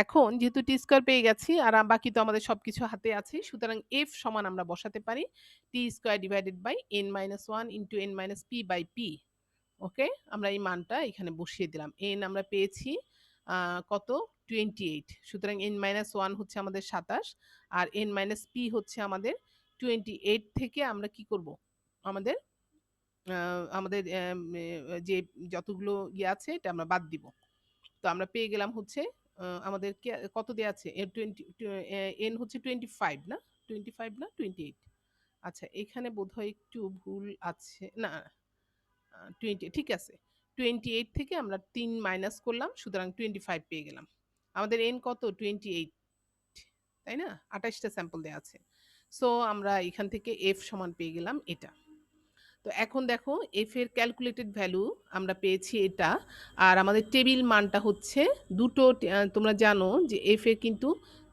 এখন যেহেতু টি স্কোয়ার পেয়ে গেছি আর বাকি তো আমাদের সবকিছু হাতে আছে, সুতরাং এফ সমান আমরা বসাতে পারি t square divided by n minus one into n minus p by p. Okay, আমরা এই মানটা এখানে বসিয়ে দিলাম, n আমরা পেয়েছি কত 28, সুতরাং n মাইনাস ওয়ান হচ্ছে আমাদের 27, আর n মাইনাস পি হচ্ছে আমাদের 28 থেকে আমরা কি করব, আমাদের আমাদের যে যতগুলো ইয়ে আছে এটা আমরা বাদ দিব। তো আমরা পেয়ে গেলাম হচ্ছে আমাদের কত দেওয়া আছে, n হচ্ছে 25 না, 25 না 28, আচ্ছা এখানে বোধহয় একটু ভুল আছে, না 20 ঠিক আছে, 28 থেকে আমরা 3 মাইনাস করলাম, সুতরাং 25 পেয়ে গেলাম। আমাদের n কত 28, তাই না, 28টা স্যাম্পল দেওয়া আছে। সো আমরা এখান থেকে f সমান পেয়ে গেলাম এটা। তো এখন দেখো এফ এর ক্যালকুলেটেড ভ্যালু আমরা পেয়েছি এটা, আর আমাদের টেবিল মানটা হচ্ছে দুটো, তোমরা জানো যে এফ এর কিন্তু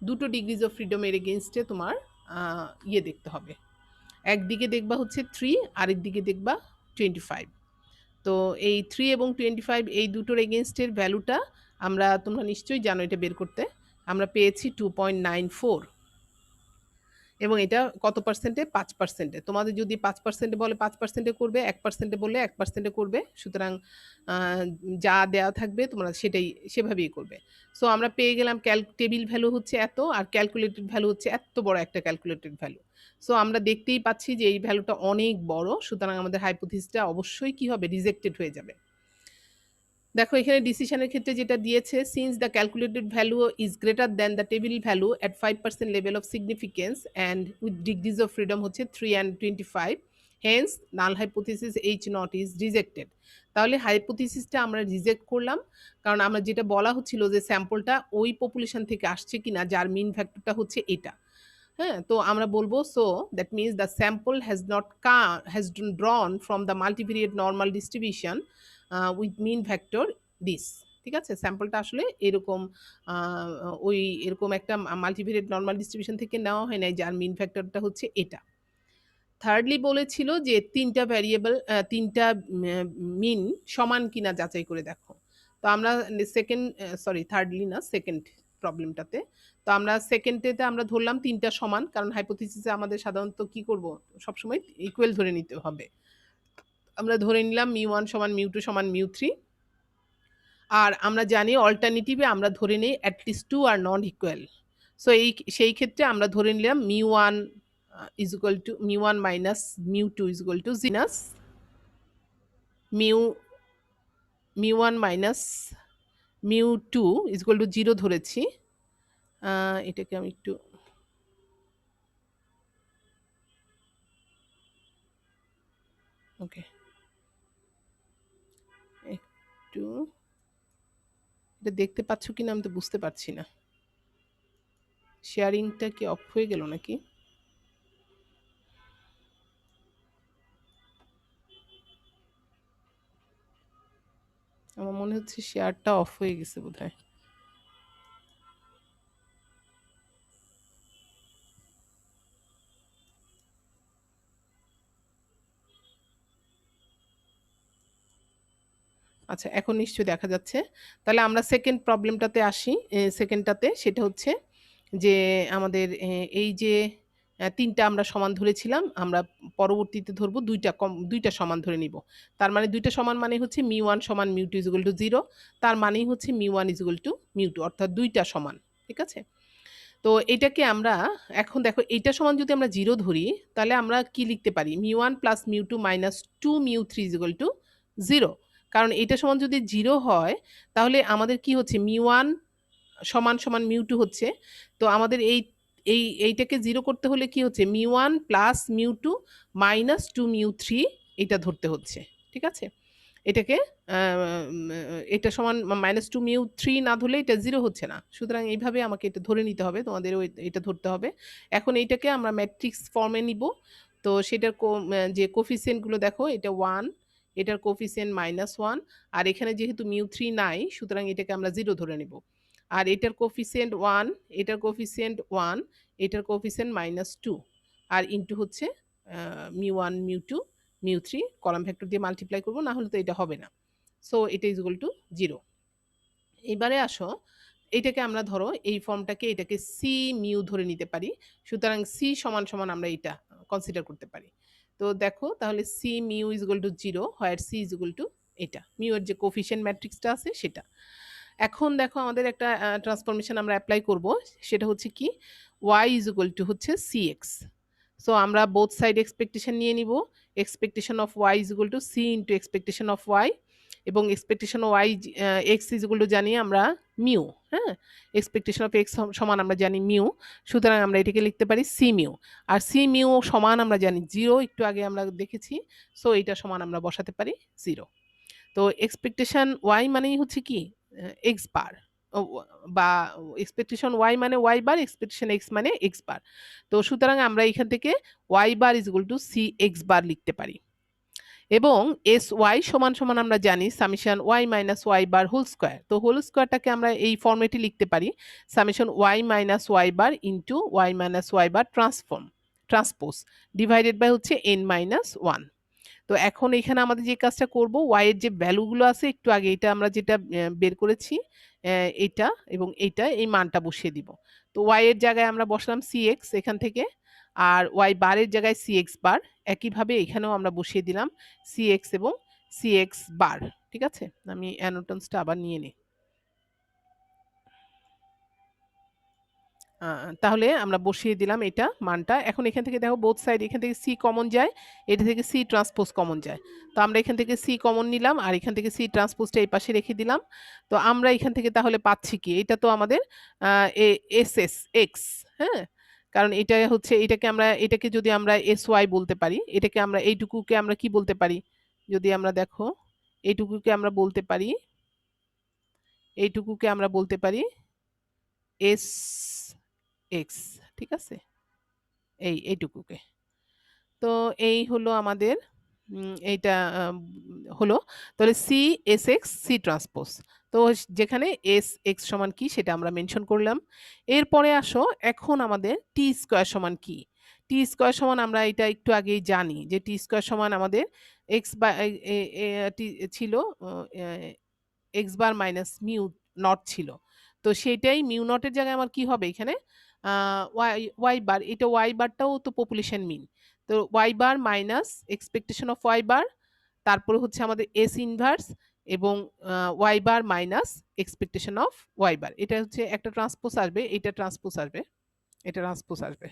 দুটো ডিগ্রিজ অফ ফ্রিডমের এগেনস্টে তোমার ইয়ে দেখতে হবে, একদিকে দেখবা হচ্ছে 3, আরেক দিকে দেখবা 25। তো এই 3 এবং 25 এই দুটোর এগেনস্টের ভ্যালুটা আমরা, তোমরা নিশ্চয়ই জানো এটা বের করতে, আমরা পেয়েছি 2.94, এবং এটা কত পার্সেন্টে, 5%। তোমাদের যদি 5% বলে 5% করবে, 1% বললে 1% করবে, সুতরাং যা দেওয়া থাকবে তোমরা সেটাই সেভাবেই করবে। সো আমরা পেয়ে গেলাম টেবিল ভ্যালু হচ্ছে এত, আর ক্যালকুলেটেড ভ্যালু হচ্ছে এত বড় একটা ক্যালকুলেটেড ভ্যালু। সো আমরা দেখতেই পাচ্ছি যে এই ভ্যালুটা অনেক বড়, সুতরাং আমাদের হাইপোথিসিসটা অবশ্যই কি হবে, রিজেক্টেড হয়ে যাবে। দেখো এখানে ডিসিশনের ক্ষেত্রে যেটা দিয়েছে, since the calculated value is greater than the table value at 5% level of significance and with degrees of freedom হচ্ছে 3 and 25, hence null hypothesis H naught is rejected. তাহলে হাইপোথিসিসটা আমরা রিজেক্ট করলাম, কারণ আমরা যেটা বলা হচ্ছিল যে স্যাম্পলটা ওই পপুলেশন থেকে আসছে কিনা যার মিন ফ্যাক্টরটা হচ্ছে এটা। হ্যাঁ, তো আমরা বলবো so that means the sample has drawn from the multivariate normal distribution with mean factor this. ঠিক আছে, স্যাম্পলটা আসলে এরকম ওই এরকম একটা মাল্টিভেরিয়েট নর্মাল ডিস্ট্রিবিউশন থেকে নেওয়া হয় নাই যার মিন ফ্যাক্টরটা হচ্ছে এটা। থার্ডলি বলেছিল যে তিনটা ভ্যারিয়েবল, তিনটা মিন সমান কিনা যাচাই করে দেখো। তো আমরা থার্ডলি না, সেকেন্ড প্রবলেমটাতে, তো আমরা সেকেন্ডেতে আমরা ধরলাম তিনটা সমান, কারণ হাইপোথিসিসে আমাদের সাধারণত কি করব, সবসময় ইকুয়াল ধরে নিতে হবে। আমরা ধরে নিলাম μ1 সমান μ2 সমান μ3, আর আমরা জানি অল্টারনেটিভে আমরা ধরে নিই অ্যাটলিস্ট টু আর নন ইকুয়াল। সো সেই ক্ষেত্রে আমরা ধরে নিলাম μ1 is equal to μ1 minus μ2 is equal to minus μ1 minus μ2 is equal to 0 ধরেছি। এটাকে আমি একটু ওকে একটু এটা দেখতে পাচ্ছ কিনা আমি তো বুঝতে পারছি না। শেয়ারিংটা কি অফ হয়ে গেল নাকি? আমার মনে হচ্ছে শেয়ারটা অফ হয়ে গেছে বোধহয়। আচ্ছা, এখন নিশ্চয়ই দেখা যাচ্ছে। তাহলে আমরা সেকেন্ড প্রবলেমটাতে আসি। সেকেন্ডটাতে সেটা হচ্ছে যে আমাদের এই যে তিনটা আমরা সমান ধরেছিলাম, আমরা পরবর্তীতে ধরবো দুইটা সমান ধরে নিব। তার মানে দুইটা সমান মানে হচ্ছে μ1 সমান μ2 ইজ ইকুয়াল টু 0। তার মানেই হচ্ছে μ1 ইজ ইকুয়াল টু μ2, অর্থাৎ দুইটা সমান। ঠিক আছে, তো এটাকে আমরা এখন দেখো এইটা সমান যদি আমরা 0 ধরি তাহলে আমরা কি লিখতে পারি, μ1 plus μ2 minus 2μ3 is equal to 0। কারণ এটা সমান যদি 0 হয় তাহলে আমাদের কি হচ্ছে, μ1 সমান সমান μ2 হচ্ছে। তো আমাদের এইটাকে 0 করতে হলে কি হচ্ছে, μ1 প্লাস μ2 মাইনাস 2μ3 এটা ধরতে হচ্ছে। ঠিক আছে, এটাকে এটা সমান মাইনাস 2μ3 না ধরলে এটা 0 হচ্ছে না। সুতরাং এইভাবে আমাকে এটা ধরে নিতে হবে, তোমাদের এটা ধরতে হবে। এখন এইটাকে আমরা ম্যাট্রিক্স ফর্মে নিব। তো সেটার যে কোফিসিয়েন্টগুলো দেখো, এটা 1, এটার কোফিসিয়েন্ট -1, আর এখানে যেহেতু μ3 নাই সুতরাং এটাকে আমরা 0 ধরে নেব। আর এটার কোফিসিয়েন্ট 1, এটার কোফিসিয়েন্ট 1, এটার কোফিসিয়েন্ট -2, আর ইনটু হচ্ছে μ1 μ2 μ3 কলাম ভেক্টর দিয়ে মাল্টিপ্লাই করব, না হলে তো এটা হবে না। সো এটা ইজ ইকুয়াল টু 0। এবারে আসো, এটাকে আমরা ধরো এই ফর্মটাকে এটাকে সি মিউ ধরে নিতে পারি। সুতরাং সি সমান সমান আমরা এটা কনসিডার করতে পারি। তো দেখো তাহলে C mu is equal to 0, where C is equal to এটা মিউ এর যে কোফিশিয়েন্ট ম্যাট্রিক্সটা আছে সেটা। এখন দেখো আমাদের একটা ট্রান্সফরমেশন আমরা অ্যাপ্লাই করব, সেটা হচ্ছে কি, y ইজ ইকুয়াল টু হচ্ছে cx। সো আমরা বোথ সাইড এক্সপেকটেশন নিয়ে নিব। Expectation of y is equal two c into expectation of y, এবং expectation of y x is equal two জানি আমরা মিউ। হ্যাঁ, এক্সপেকটেশন অফ x সমান আমরা জানি মিউ। সুতরাং আমরা এটাকে লিখতে পারি c মিউ। আর c মিউ সমান আমরা জানি 0, একটু আগে আমরা দেখেছি। সো এটা সমান আমরা বসাতে পারি 0। তো এক্সপেকটেশন y মানেই হচ্ছে কি এক্স বার, বা এক্সপেকটেশন y মানে y বার, এক্সপেকটেশন x মানে x বার। তো সুতরাং আমরা এখান থেকে y bar is equal to c x bar লিখতে পারি, এবং এস ওয়াই সমান সমান আমরা জানি summation y minus y bar whole square. তো হোল স্কোয়ারটাকে আমরা এই ফর্মেটে লিখতে পারি summation y minus y bar into y minus y bar transpose divided by হচ্ছে n মাইনাস 1। তো এখন এখানে আমাদের যে কাজটা করব, y এর যে ভ্যালুগুলো আছে একটু আগে এটা আমরা যেটা বের করেছি, এটা এবং এইটা, এই মানটা বসিয়ে দিব। তো y এর জায়গায় আমরা বসলাম cx এখান থেকে, আর y বারের জায়গায় cx বার, একইভাবে এখানেও আমরা বসিয়ে দিলাম cx এবং cx বার। ঠিক আছে, আমি অ্যানোটেশনটা আবার নিয়ে নিই। তাহলে আমরা বসিয়ে দিলাম এটা মানটা। এখন এখান থেকে দেখো বোথ সাইড, এখান থেকে সি কমন যায়, এটা থেকে সি ট্রান্সপোজ কমন যায়। তো আমরা এখান থেকে সি কমন নিলাম, আর এখান থেকে সি ট্রান্সপোজটা এই পাশে রেখে দিলাম। তো আমরা এখান থেকে তাহলে পাচ্ছি কি, এটা তো আমাদের এস এস এক্স, হ্যাঁ, কারণ এটা হচ্ছে এটাকে যদি আমরা এস ওয়াই বলতে পারি, এটাকে আমরা এইটুকুকে আমরা কি বলতে পারি, যদি আমরা দেখো এইটুকুকে আমরা বলতে পারি এস এক্স, ঠিক আছে, এইটুকুকে। তো এই হলো আমাদের এইটা হলো তাহলে C S X C transpose. তো যেখানে এস এক্স সমান কি সেটা আমরা মেনশন করলাম। এরপরে আসো এখন আমাদের টি স্কোয়ার সমান কি। টি স্কোয়ার সমান আমরা এটা একটু আগেই জানি যে টি স্কোয়ার সমান আমাদের এক্স বা টি ছিল x bar minus mu not ছিল। তো সেটাই মিউ নটের জায়গায় আমার কি হবে এখানে ওয়াই ওয়াই বার, এটা ওয়াই বারটাও তো পপুলেশন মিন। তো y bar minus expectation of y bar, তারপরে হচ্ছে আমাদের এস ইনভার্স এবং y bar minus expectation of y bar. এটা হচ্ছে একটা ট্রান্সপোজ আসবে, এটা ট্রান্সপোজ আসবে, এটা ট্রান্সপোজ আসবে।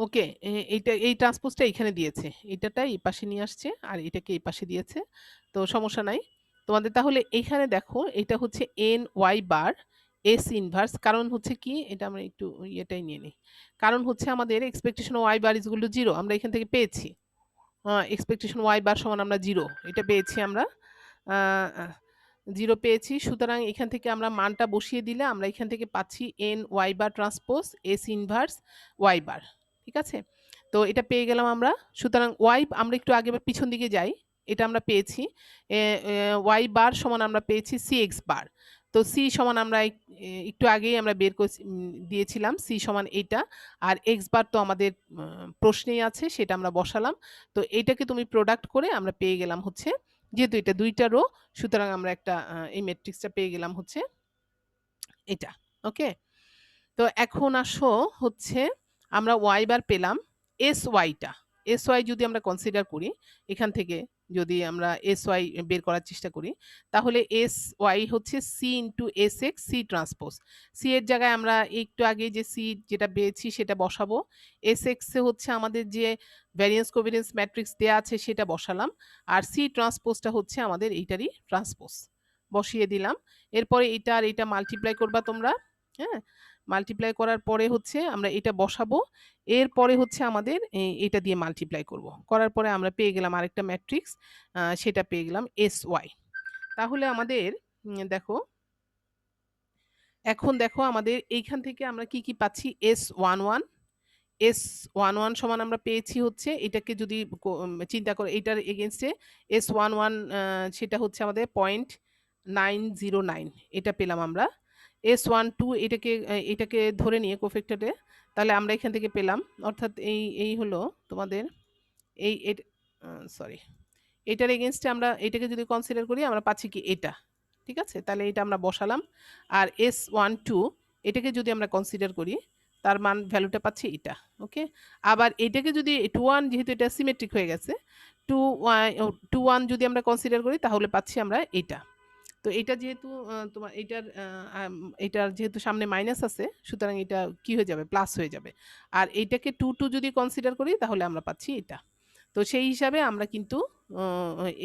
ওকে, এইটা এই ট্রান্সপোজটা এখানে দিয়েছে, এটাটা এই পাশে নিয়ে আসছে আর এটাকে এই পাশে দিয়েছে, তো সমস্যা নাই তোমাদের। তাহলে এইখানে দেখো এটা হচ্ছে N y bar S inverse, কারণ হচ্ছে কি এটা আমরা একটু ইয়েটাই নিয়ে নিই, কারণ হচ্ছে আমাদের expectation Y bar is equal to 0 আমরা এখান থেকে পেয়েছি, এক্সপেকটেশন ওয়াই বার সমান আমরা 0 এটা পেয়েছি আমরা, 0 পেয়েছি। সুতরাং এখান থেকে আমরা মানটা বসিয়ে দিলে আমরা এখান থেকে পাচ্ছি N Y bar transpose S inverse y bar, ঠিক আছে। তো এটা পেয়ে গেলাম আমরা। সুতরাং ওয়াই আমরা একটু আগে পিছন দিকে যাই, এটা আমরা পেয়েছি ওয়াই বার সমান আমরা পেয়েছি সি এক্স বার। তো সি সমান আমরা একটু আগেই আমরা বের করে দিয়েছিলাম সি সমান এইটা, আর এক্স বার তো আমাদের প্রশ্নেই আছে সেটা আমরা বসালাম। তো এইটাকে তুমি প্রোডাক্ট করে আমরা পেয়ে গেলাম হচ্ছে, যেহেতু এটা দুইটা রো সুতরাং আমরা একটা এই ম্যাট্রিক্সটা পেয়ে গেলাম হচ্ছে এটা। ওকে, তো এখন আসো হচ্ছে আমরা ওয়াই বার পেলাম, এস ওয়াইটা এস ওয়াই যদি আমরা কনসিডার করি এখান থেকে, যদি আমরা এস ওয়াই বের করার চেষ্টা করি তাহলে এস ওয়াই হচ্ছে C into S X C transpose. C এর জায়গায় আমরা একটু আগে যে সি যেটা পেয়েছি সেটা বসাবো, এস এক্সে হচ্ছে আমাদের যে ভ্যারিয়েন্স কোভ্যারিয়েন্স ম্যাট্রিক্স দেওয়া আছে সেটা বসালাম, আর সি ট্রান্সপোজটা হচ্ছে আমাদের এইটারই ট্রান্সপোজ বসিয়ে দিলাম। এরপরে এটা আর এটা মাল্টিপ্লাই করবা তোমরা, হ্যাঁ, মাল্টিপ্লাই করার পরে হচ্ছে আমরা এটা বসাবো, এরপরে হচ্ছে আমাদের এটা দিয়ে মাল্টিপ্লাই করব, করার পরে আমরা পেয়ে গেলাম আরেকটা ম্যাট্রিক্স, সেটা পেয়ে গেলাম এস ওয়াই। তাহলে আমাদের দেখো এখন দেখো আমাদের এইখান থেকে আমরা কি কি পাচ্ছি, S one one, S one one সমান আমরা পেয়েছি হচ্ছে এটাকে যদি চিন্তা করে এটার এগেনস্টে এস ওয়ান ওয়ান সেটা হচ্ছে আমাদের 0.909 এটা পেলাম আমরা। এস ওয়ান টু এটাকে ধরে নিয়ে কোফেক্টরে, তাহলে আমরা এখান থেকে পেলাম, অর্থাৎ এই হলো তোমাদের এই সরি এটার এগেনস্টে আমরা এটাকে যদি কনসিডার করি আমরা পাচ্ছি কি এটা, ঠিক আছে। তাহলে এটা আমরা বসালাম, আর এস ওয়ান টু এটাকে যদি আমরা কনসিডার করি তার মান ভ্যালুটা পাচ্ছি এটা। ওকে, আবার এটাকে যদি টু ওয়ান, যেহেতু এটা সিমেট্রিক হয়ে গেছে, টু ওয়ান যদি আমরা কনসিডার করি তাহলে পাচ্ছি আমরা এটা। তো এটা যেহেতু তোমার এটার যেহেতু সামনে মাইনাস আছে সুতরাং এটা কি হয়ে যাবে, প্লাস হয়ে যাবে। আর এইটাকে টু টু যদি কনসিডার করি তাহলে আমরা পাচ্ছি এটা। তো সেই হিসাবে আমরা কিন্তু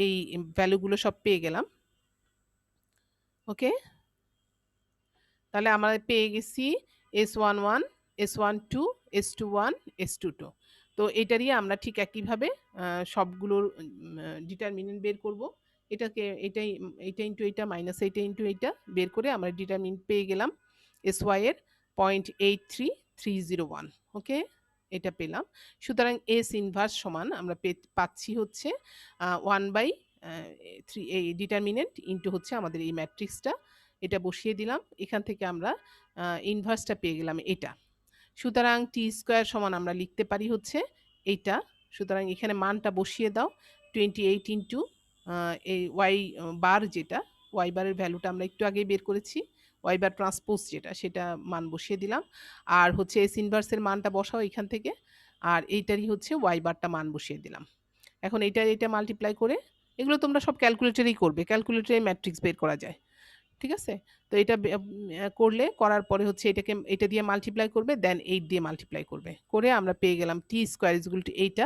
এই ভ্যালুগুলো সব পেয়ে গেলাম। ওকে, তাহলে আমরা পেয়ে গেছি S one one, S one two, S two one, S two two. তো এটারই আমরা ঠিক একইভাবে সবগুলোর ডিটারমিনেন্ট বের করব। এইটা ইন্টু এইটা মাইনাস এইটা ইন্টু এইটা বের করে আমরা ডিটারমিনেন্ট পেয়ে গেলাম এস ওয়াই এর 0.83301। ওকে, এটা পেলাম। সুতরাং এস ইনভার্স সমান আমরা পাচ্ছি হচ্ছে 1/3 এই ডিটারমিনেন্ট ইন্টু হচ্ছে আমাদের এই ম্যাট্রিক্সটা, এটা বসিয়ে দিলাম, এখান থেকে আমরা ইনভার্সটা পেয়ে গেলাম এটা। সুতরাং টি স্কোয়ার সমান আমরা লিখতে পারি হচ্ছে এইটা। সুতরাং এখানে মানটা বসিয়ে দাও 28 ইন্টু এই ওয়াই বার, যেটা ওয়াই বারের ভ্যালুটা আমরা একটু আগেই বের করেছি, ওয়াই বার ট্রান্সপোজ সেটা মান বসিয়ে দিলাম, আর হচ্ছে এস ইনভার্সের মানটা বসাও এখান থেকে, আর এইটারই হচ্ছে ওয়াই বারটা মান বসিয়ে দিলাম। এখন এটা মাল্টিপ্লাই করে, এগুলো তোমরা সব ক্যালকুলেটরেই করবে, ক্যালকুলেটরে ম্যাট্রিক্স বের করা যায়, ঠিক আছে। তো এটা করার পরে হচ্ছে এটা দিয়ে মাল্টিপ্লাই করবে, দেন 8 দিয়ে মাল্টিপ্লাই করবে, করে আমরা পেয়ে গেলাম টি স্কোয়ার ইজ ইকুয়াল টু এইটা।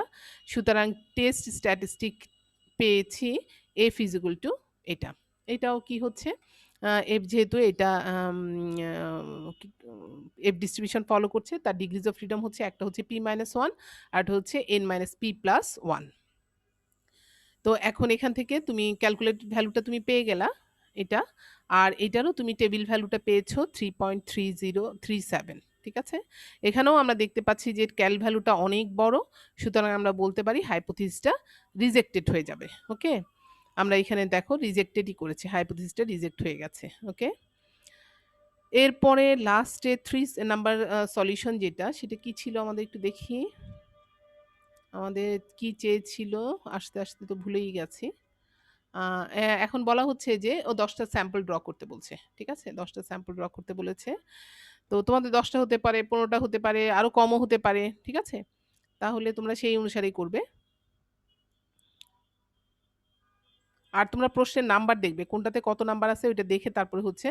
সুতরাং টেস্ট স্ট্যাটিস্টিক পেয়েছি এফ ইজ ইকুয়াল টু এটা। এটাও কি হচ্ছে এফ যেহেতু এটা এফ ডিস্ট্রিবিউশন ফলো করছে, তার ডিগ্রিজ অফ ফ্রিডম হচ্ছে একটা হচ্ছে পি মাইনাস ওয়ান, আর একটা হচ্ছে N minus P plus one. তো এখন এখান থেকে তুমি ক্যালকুলেটেড ভ্যালুটা তুমি পেয়ে গেলা এটা, আর এটারও তুমি টেবিল ভ্যালুটা পেয়েছো 3.3037। ঠিক আছে, এখানেও আমরা দেখতে পাচ্ছি যে ক্যাল ভ্যালুটা অনেক বড়, সুতরাং আমরা বলতে পারি হাইপোথিসিসটা রিজেক্টেড হয়ে যাবে। ওকে, আমরা এখানে দেখো রিজেক্টেডই করেছি, হাইপোথিসিসটা রিজেক্ট হয়ে গেছে। ওকে, এরপরে লাস্টে 3 নাম্বার সলিউশন যেটা, সেটা কি ছিল আমাদের একটু দেখি। আমাদের কি চেয়েছিল, আস্তে আস্তে তো ভুলেই গেছি। এখন বলা হচ্ছে যে ও 10টা স্যাম্পল ড্র করতে বলছে। ঠিক আছে, 10টা স্যাম্পল ড্র করতে বলেছে। তো তোমাদের 10টা হতে পারে, 15টা হতে পারে, আরো কমও হতে পারে। ঠিক আছে, তাহলে তোমরা সেই অনুসারেই করবে। আর তোমরা প্রশ্নের নাম্বার দেখবে, কোনটাতে কত নাম্বার আছে ওইটা দেখে তারপরে হচ্ছে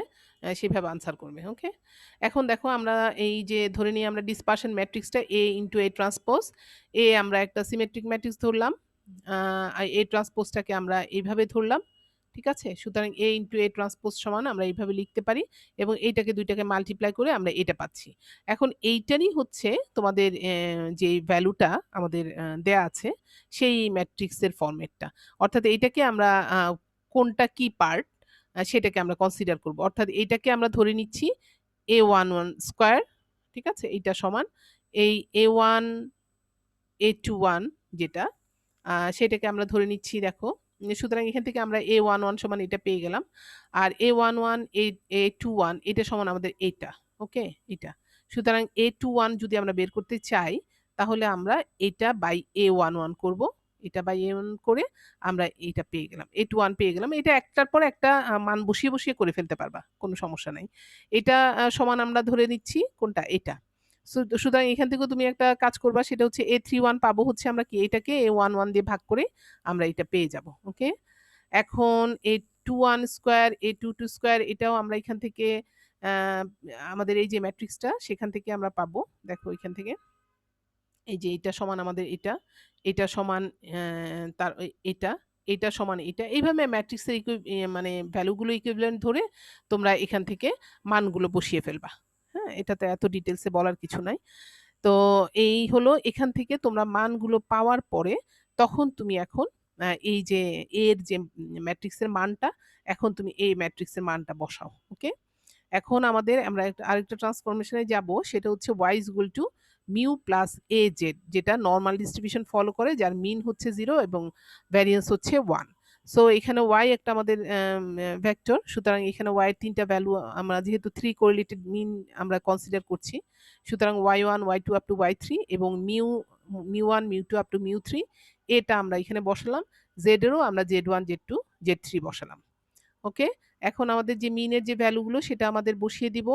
সেভাবে আনসার করবে। ওকে, এখন দেখো আমরা এই যে ধরে নিই আমরা ডিসপারশন ম্যাট্রিক্সটা A into A transpose, A আমরা একটা সিমেট্রিক ম্যাট্রিক্স ধরলাম, এ ট্রান্সপোজটাকে আমরা এইভাবে ধরলাম। ঠিক আছে, সুতরাং এ ইন্টু এ ট্রান্সপোজ সমান আমরা এইভাবে লিখতে পারি, এবং এইটাকে দুইটাকে মাল্টিপ্লাই করে আমরা এটা পাচ্ছি। এখন এইটারই হচ্ছে তোমাদের যে ভ্যালুটা আমাদের দেয়া আছে সেই ম্যাট্রিক্সের ফরম্যাটটা, অর্থাৎ এইটাকে আমরা কোনটা কি পার্ট সেটাকে আমরা কনসিডার করব। অর্থাৎ এইটাকে আমরা ধরে নিচ্ছি a11 স্কয়ার। ঠিক আছে, এইটা সমান এই a1 a21 যেটা, সেটাকে আমরা ধরে নিচ্ছি। দেখো, সুতরাং এখান থেকে আমরা a11 সমান এটা পেয়ে গেলাম, আর a11 a21 এটা সমান আমাদের এটা। ওকে, এটা, সুতরাং a21 যদি আমরা বের করতে চাই তাহলে আমরা এটা বাই a11 করব, এটা বাই a1 করে আমরা এটা পেয়ে গেলাম, a21 পেয়ে গেলাম। এটা একটার পর একটা মান বসিয়ে বসিয়ে করে ফেলতে পারবা, কোনো সমস্যা নাই। এটা সমান আমরা ধরে নিচ্ছি কোনটা, এটা। সুতরাং এখান থেকেও তুমি একটা কাজ করবা, সেটা হচ্ছে a31 পাবো হচ্ছে আমরা কি, এটাকে a11 দিয়ে ভাগ করে আমরা এটা পেয়ে যাব। ওকে, এখন a21 স্কয়ার a22 স্কয়ার এটাও আমরা এখান থেকে আহ, আমাদের এই যে ম্যাট্রিক্সটা সেখান থেকে আমরা পাবো। দেখো এখান থেকে এই যে এটা সমান আমাদের এটা, এটা সমান তার এটা, এটা সমান এটা, এইভাবে ম্যাট্রিক্সের মানে ভ্যালুগুলো ইকুইভ্যালেন্ট ধরে তোমরা এখান থেকে মানগুলো বসিয়ে ফেলবা। হ্যাঁ, এটাতে এত ডিটেলসে বলার কিছু নাই। তো এই হলো, এখান থেকে তোমরা মানগুলো পাওয়ার পরে তখন তুমি এখন এই যে এর যে ম্যাট্রিক্সের মানটা, এখন তুমি এই ম্যাট্রিক্সের মানটা বসাও। ওকে, এখন আমাদের আমরা আরেকটা ট্রান্সফরমেশনে যাব, সেটা হচ্ছে y is equal two mu plus A Z, যেটা নর্মাল ডিস্ট্রিবিউশন ফলো করে, যার মিন হচ্ছে 0 এবং ভ্যারিয়েন্স হচ্ছে 1। সো এখানে y একটা আমাদের ভেক্টর, সুতরাং এখানে y এর তিনটা ভ্যালু, আমরা যেহেতু 3 কোরিলেটেড মিন আমরা কনসিডার করছি, সুতরাং y1 y2 up to y3 এবং মিউ1 মিউ2 আপ টু মিউ3 এটা আমরা এখানে বসালাম। z এরও আমরা z1 z2 z3 বসালাম। ওকে, এখন আমাদের যে মিনের যে ভ্যালুগুলো সেটা আমাদের বসিয়ে দিব,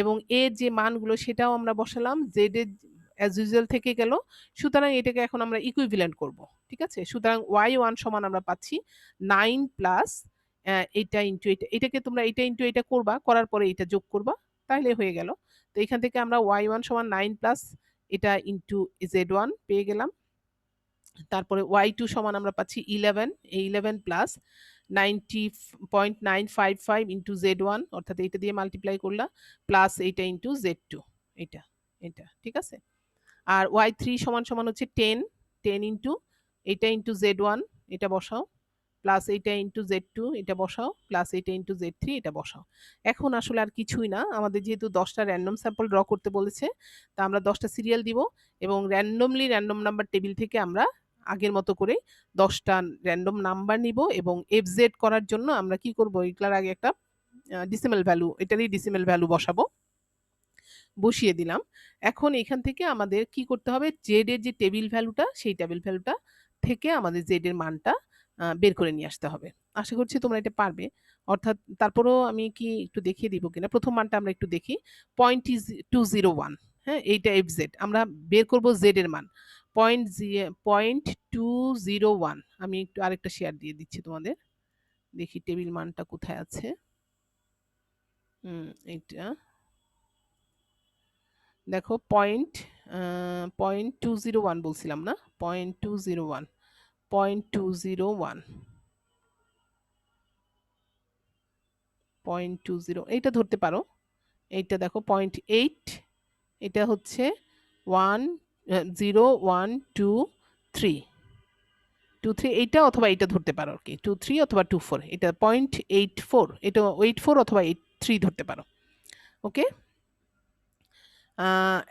এবং এর যে মানগুলো সেটাও আমরা বসালাম, জেড এর অ্যাজ ইউজুয়াল থেকে গেল। সুতরাং এটাকে এখন আমরা ইকুইভ্যালেন্ট করব। ঠিক আছে, সুতরাং y1 সমান আমরা পাচ্ছি 9 প্লাস এটা ইন্টু এটা, এটাকে তোমরা এটা ইন্টু এটা করবা, করার পরে এটা যোগ করবা, তাহলে হয়ে গেল। তো এখান থেকে আমরা y1 সমান 9 প্লাস এটা ইন্টু z1 পেয়ে গেলাম। তারপরে y2 সমান আমরা পাচ্ছি 11, এই 11 প্লাস 90.955 ইন্টু z1, অর্থাৎ এইটা দিয়ে মাল্টিপ্লাই করলাম, প্লাস এইটা ইন্টু z2, এটা, এটা। ঠিক আছে, আর y3 সমান সমান হচ্ছে 10, 10 ইন্টু এটা ইন্টু z1 এটা বসাও, প্লাস এইটা ইন্টু z2 এটা বসাও, প্লাস এইটা ইন্টু z3 এটা বসাও। এখন আসলে আর কিছুই না, আমাদের যেহেতু 10টা র্যান্ডম স্যাম্পল ড্র করতে বলেছে, তা আমরা 10টা সিরিয়াল দিব, এবং র্যান্ডম নাম্বার টেবিল থেকে আমরা আগের মতো করে 10টা র্যান্ডম নাম্বার নিব, এবং এফজেড করার জন্য আমরা কি করব, এগুলার আগে একটা ডিসিমাল ভ্যালু, এটারই ডিসিমাল ভ্যালু বসাবো, বসিয়ে দিলাম। এখন এখান থেকে আমাদের কি করতে হবে, জেড এর যে টেবিল ভ্যালুটা সেই টেবিল ভ্যালুটা থেকে আমাদের জেড এর মানটা বের করে নিয়ে আসতে হবে। আশা করছি তোমরা এটা পারবে। অর্থাৎ তারপরেও আমি কি একটু দেখিয়ে দিব কিনা, প্রথম মানটা আমরা একটু দেখি, 0.201। হ্যাঁ, এইটা এফ জেড, আমরা বের করব জেড এর মান 0.201। আমি একটু আরেকটা শেয়ার দিয়ে দিচ্ছি তোমাদের, দেখি টেবিল মানটা কোথায় আছে। এইটা দেখো, 0.201 বলছিলাম না, 0.201, 0.201, 0.20 এইটা ধরতে পারো, এইটা দেখো 0.8, এটা হচ্ছে 1 0 1 2 3 2 3, এইটা অথবা এইটা ধরতে পারো আর কি, 2 3 অথবা 2 4, এটা 0.84, এটা 84 অথবা 83 ধরতে পারো। ওকে,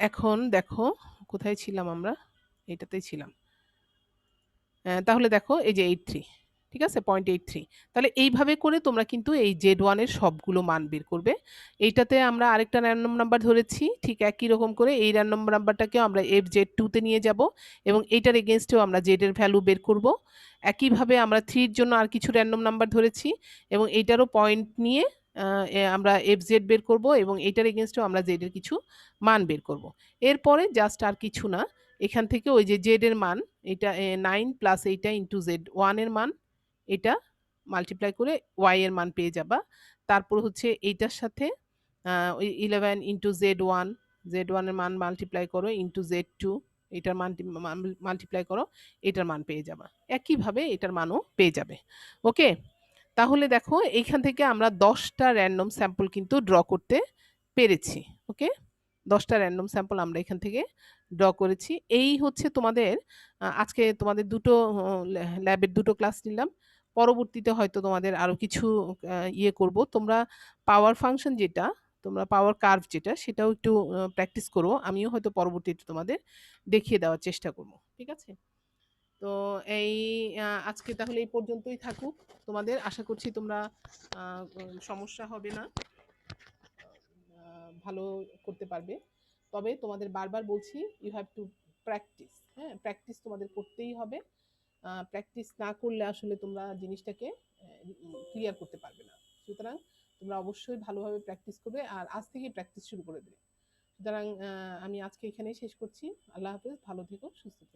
এখন দেখো কোথায় ছিলাম আমরা, এটাতেই ছিলাম। তাহলে দেখো এই যে 83, ঠিক আছে, 0.83। তাহলে এইভাবে করে তোমরা কিন্তু এই Z1 এর সবগুলো মান বের করবে। এইটাতে আমরা আরেকটা র্যান্ডম নাম্বার ধরেছি, ঠিক একই রকম করে এই র্যান্ডম নাম্বারটাকেও আমরা FZ2 তে নিয়ে যাব এবং এইটার এগেনস্টেও আমরা Z এর ভ্যালু বের করব। একইভাবে আমরা 3 এর জন্য আর কিছু র্যান্ডম নাম্বার ধরেছি এবং এইটারও পয়েন্ট নিয়ে আমরা FZ বের করব এবং এইটার এগেনস্টেও আমরা Z এর কিছু মান বের করব। এরপরে জাস্ট আর কিছু না, এখান থেকে ওই যে Z এর মান, এটা 9 প্লাস এইটা ইন্টু Z1 এর মান, এটা মাল্টিপ্লাই করে Y এর মান পেয়ে যাবা। তারপর হচ্ছে এইটার সাথে ওই 11 ইন্টু Z1, Z1 এর মান মাল্টিপ্লাই করো ইন্টু Z2, এটার মান মাল্টিপ্লাই করো, এটার মান পেয়ে যাবা। একইভাবে এটার মানও পেয়ে যাবে। ওকে, তাহলে দেখো এইখান থেকে আমরা 10টা র্যান্ডম স্যাম্পল কিন্তু ড্র করতে পেরেছি। ওকে, 10টা র্যান্ডম স্যাম্পল আমরা এখান থেকে ড্র করেছি। এই হচ্ছে তোমাদের আজকে তোমাদের দুটো ল্যাবের দুটো ক্লাস নিলাম। পরবর্তীতে হয়তো তোমাদের আরো কিছু ইয়ে করব। তোমরা পাওয়ার ফাংশন যেটা, তোমরা পাওয়ার কার্ভ যেটা, সেটাও একটু প্র্যাকটিস করো। আমিও হয়তো পরবর্তীতে তোমাদের দেখিয়ে দেওয়ার চেষ্টা করব। ঠিক আছে, তো এই আজকে তাহলে এই পর্যন্তই থাকুক তোমাদের। আশা করছি তোমরা সমস্যা হবে না, ভালো করতে পারবে। তবে তোমাদের বারবার বলছি, ইউ হ্যাভ টু প্র্যাকটিস। হ্যাঁ, প্র্যাকটিস তোমাদের করতেই হবে। প্র্যাকটিস না করলে আসলে তোমরা জিনিসটাকে ক্লিয়ার করতে পারবে না। সুতরাং তোমরা অবশ্যই ভালোভাবে প্র্যাকটিস করবে আর আজ থেকেই প্র্যাকটিস শুরু করে দেবে। সুতরাং আমি আজকে এখানেই শেষ করছি। আল্লাহ হাফেজ, ভালো থেকো, সুস্থ থেকো।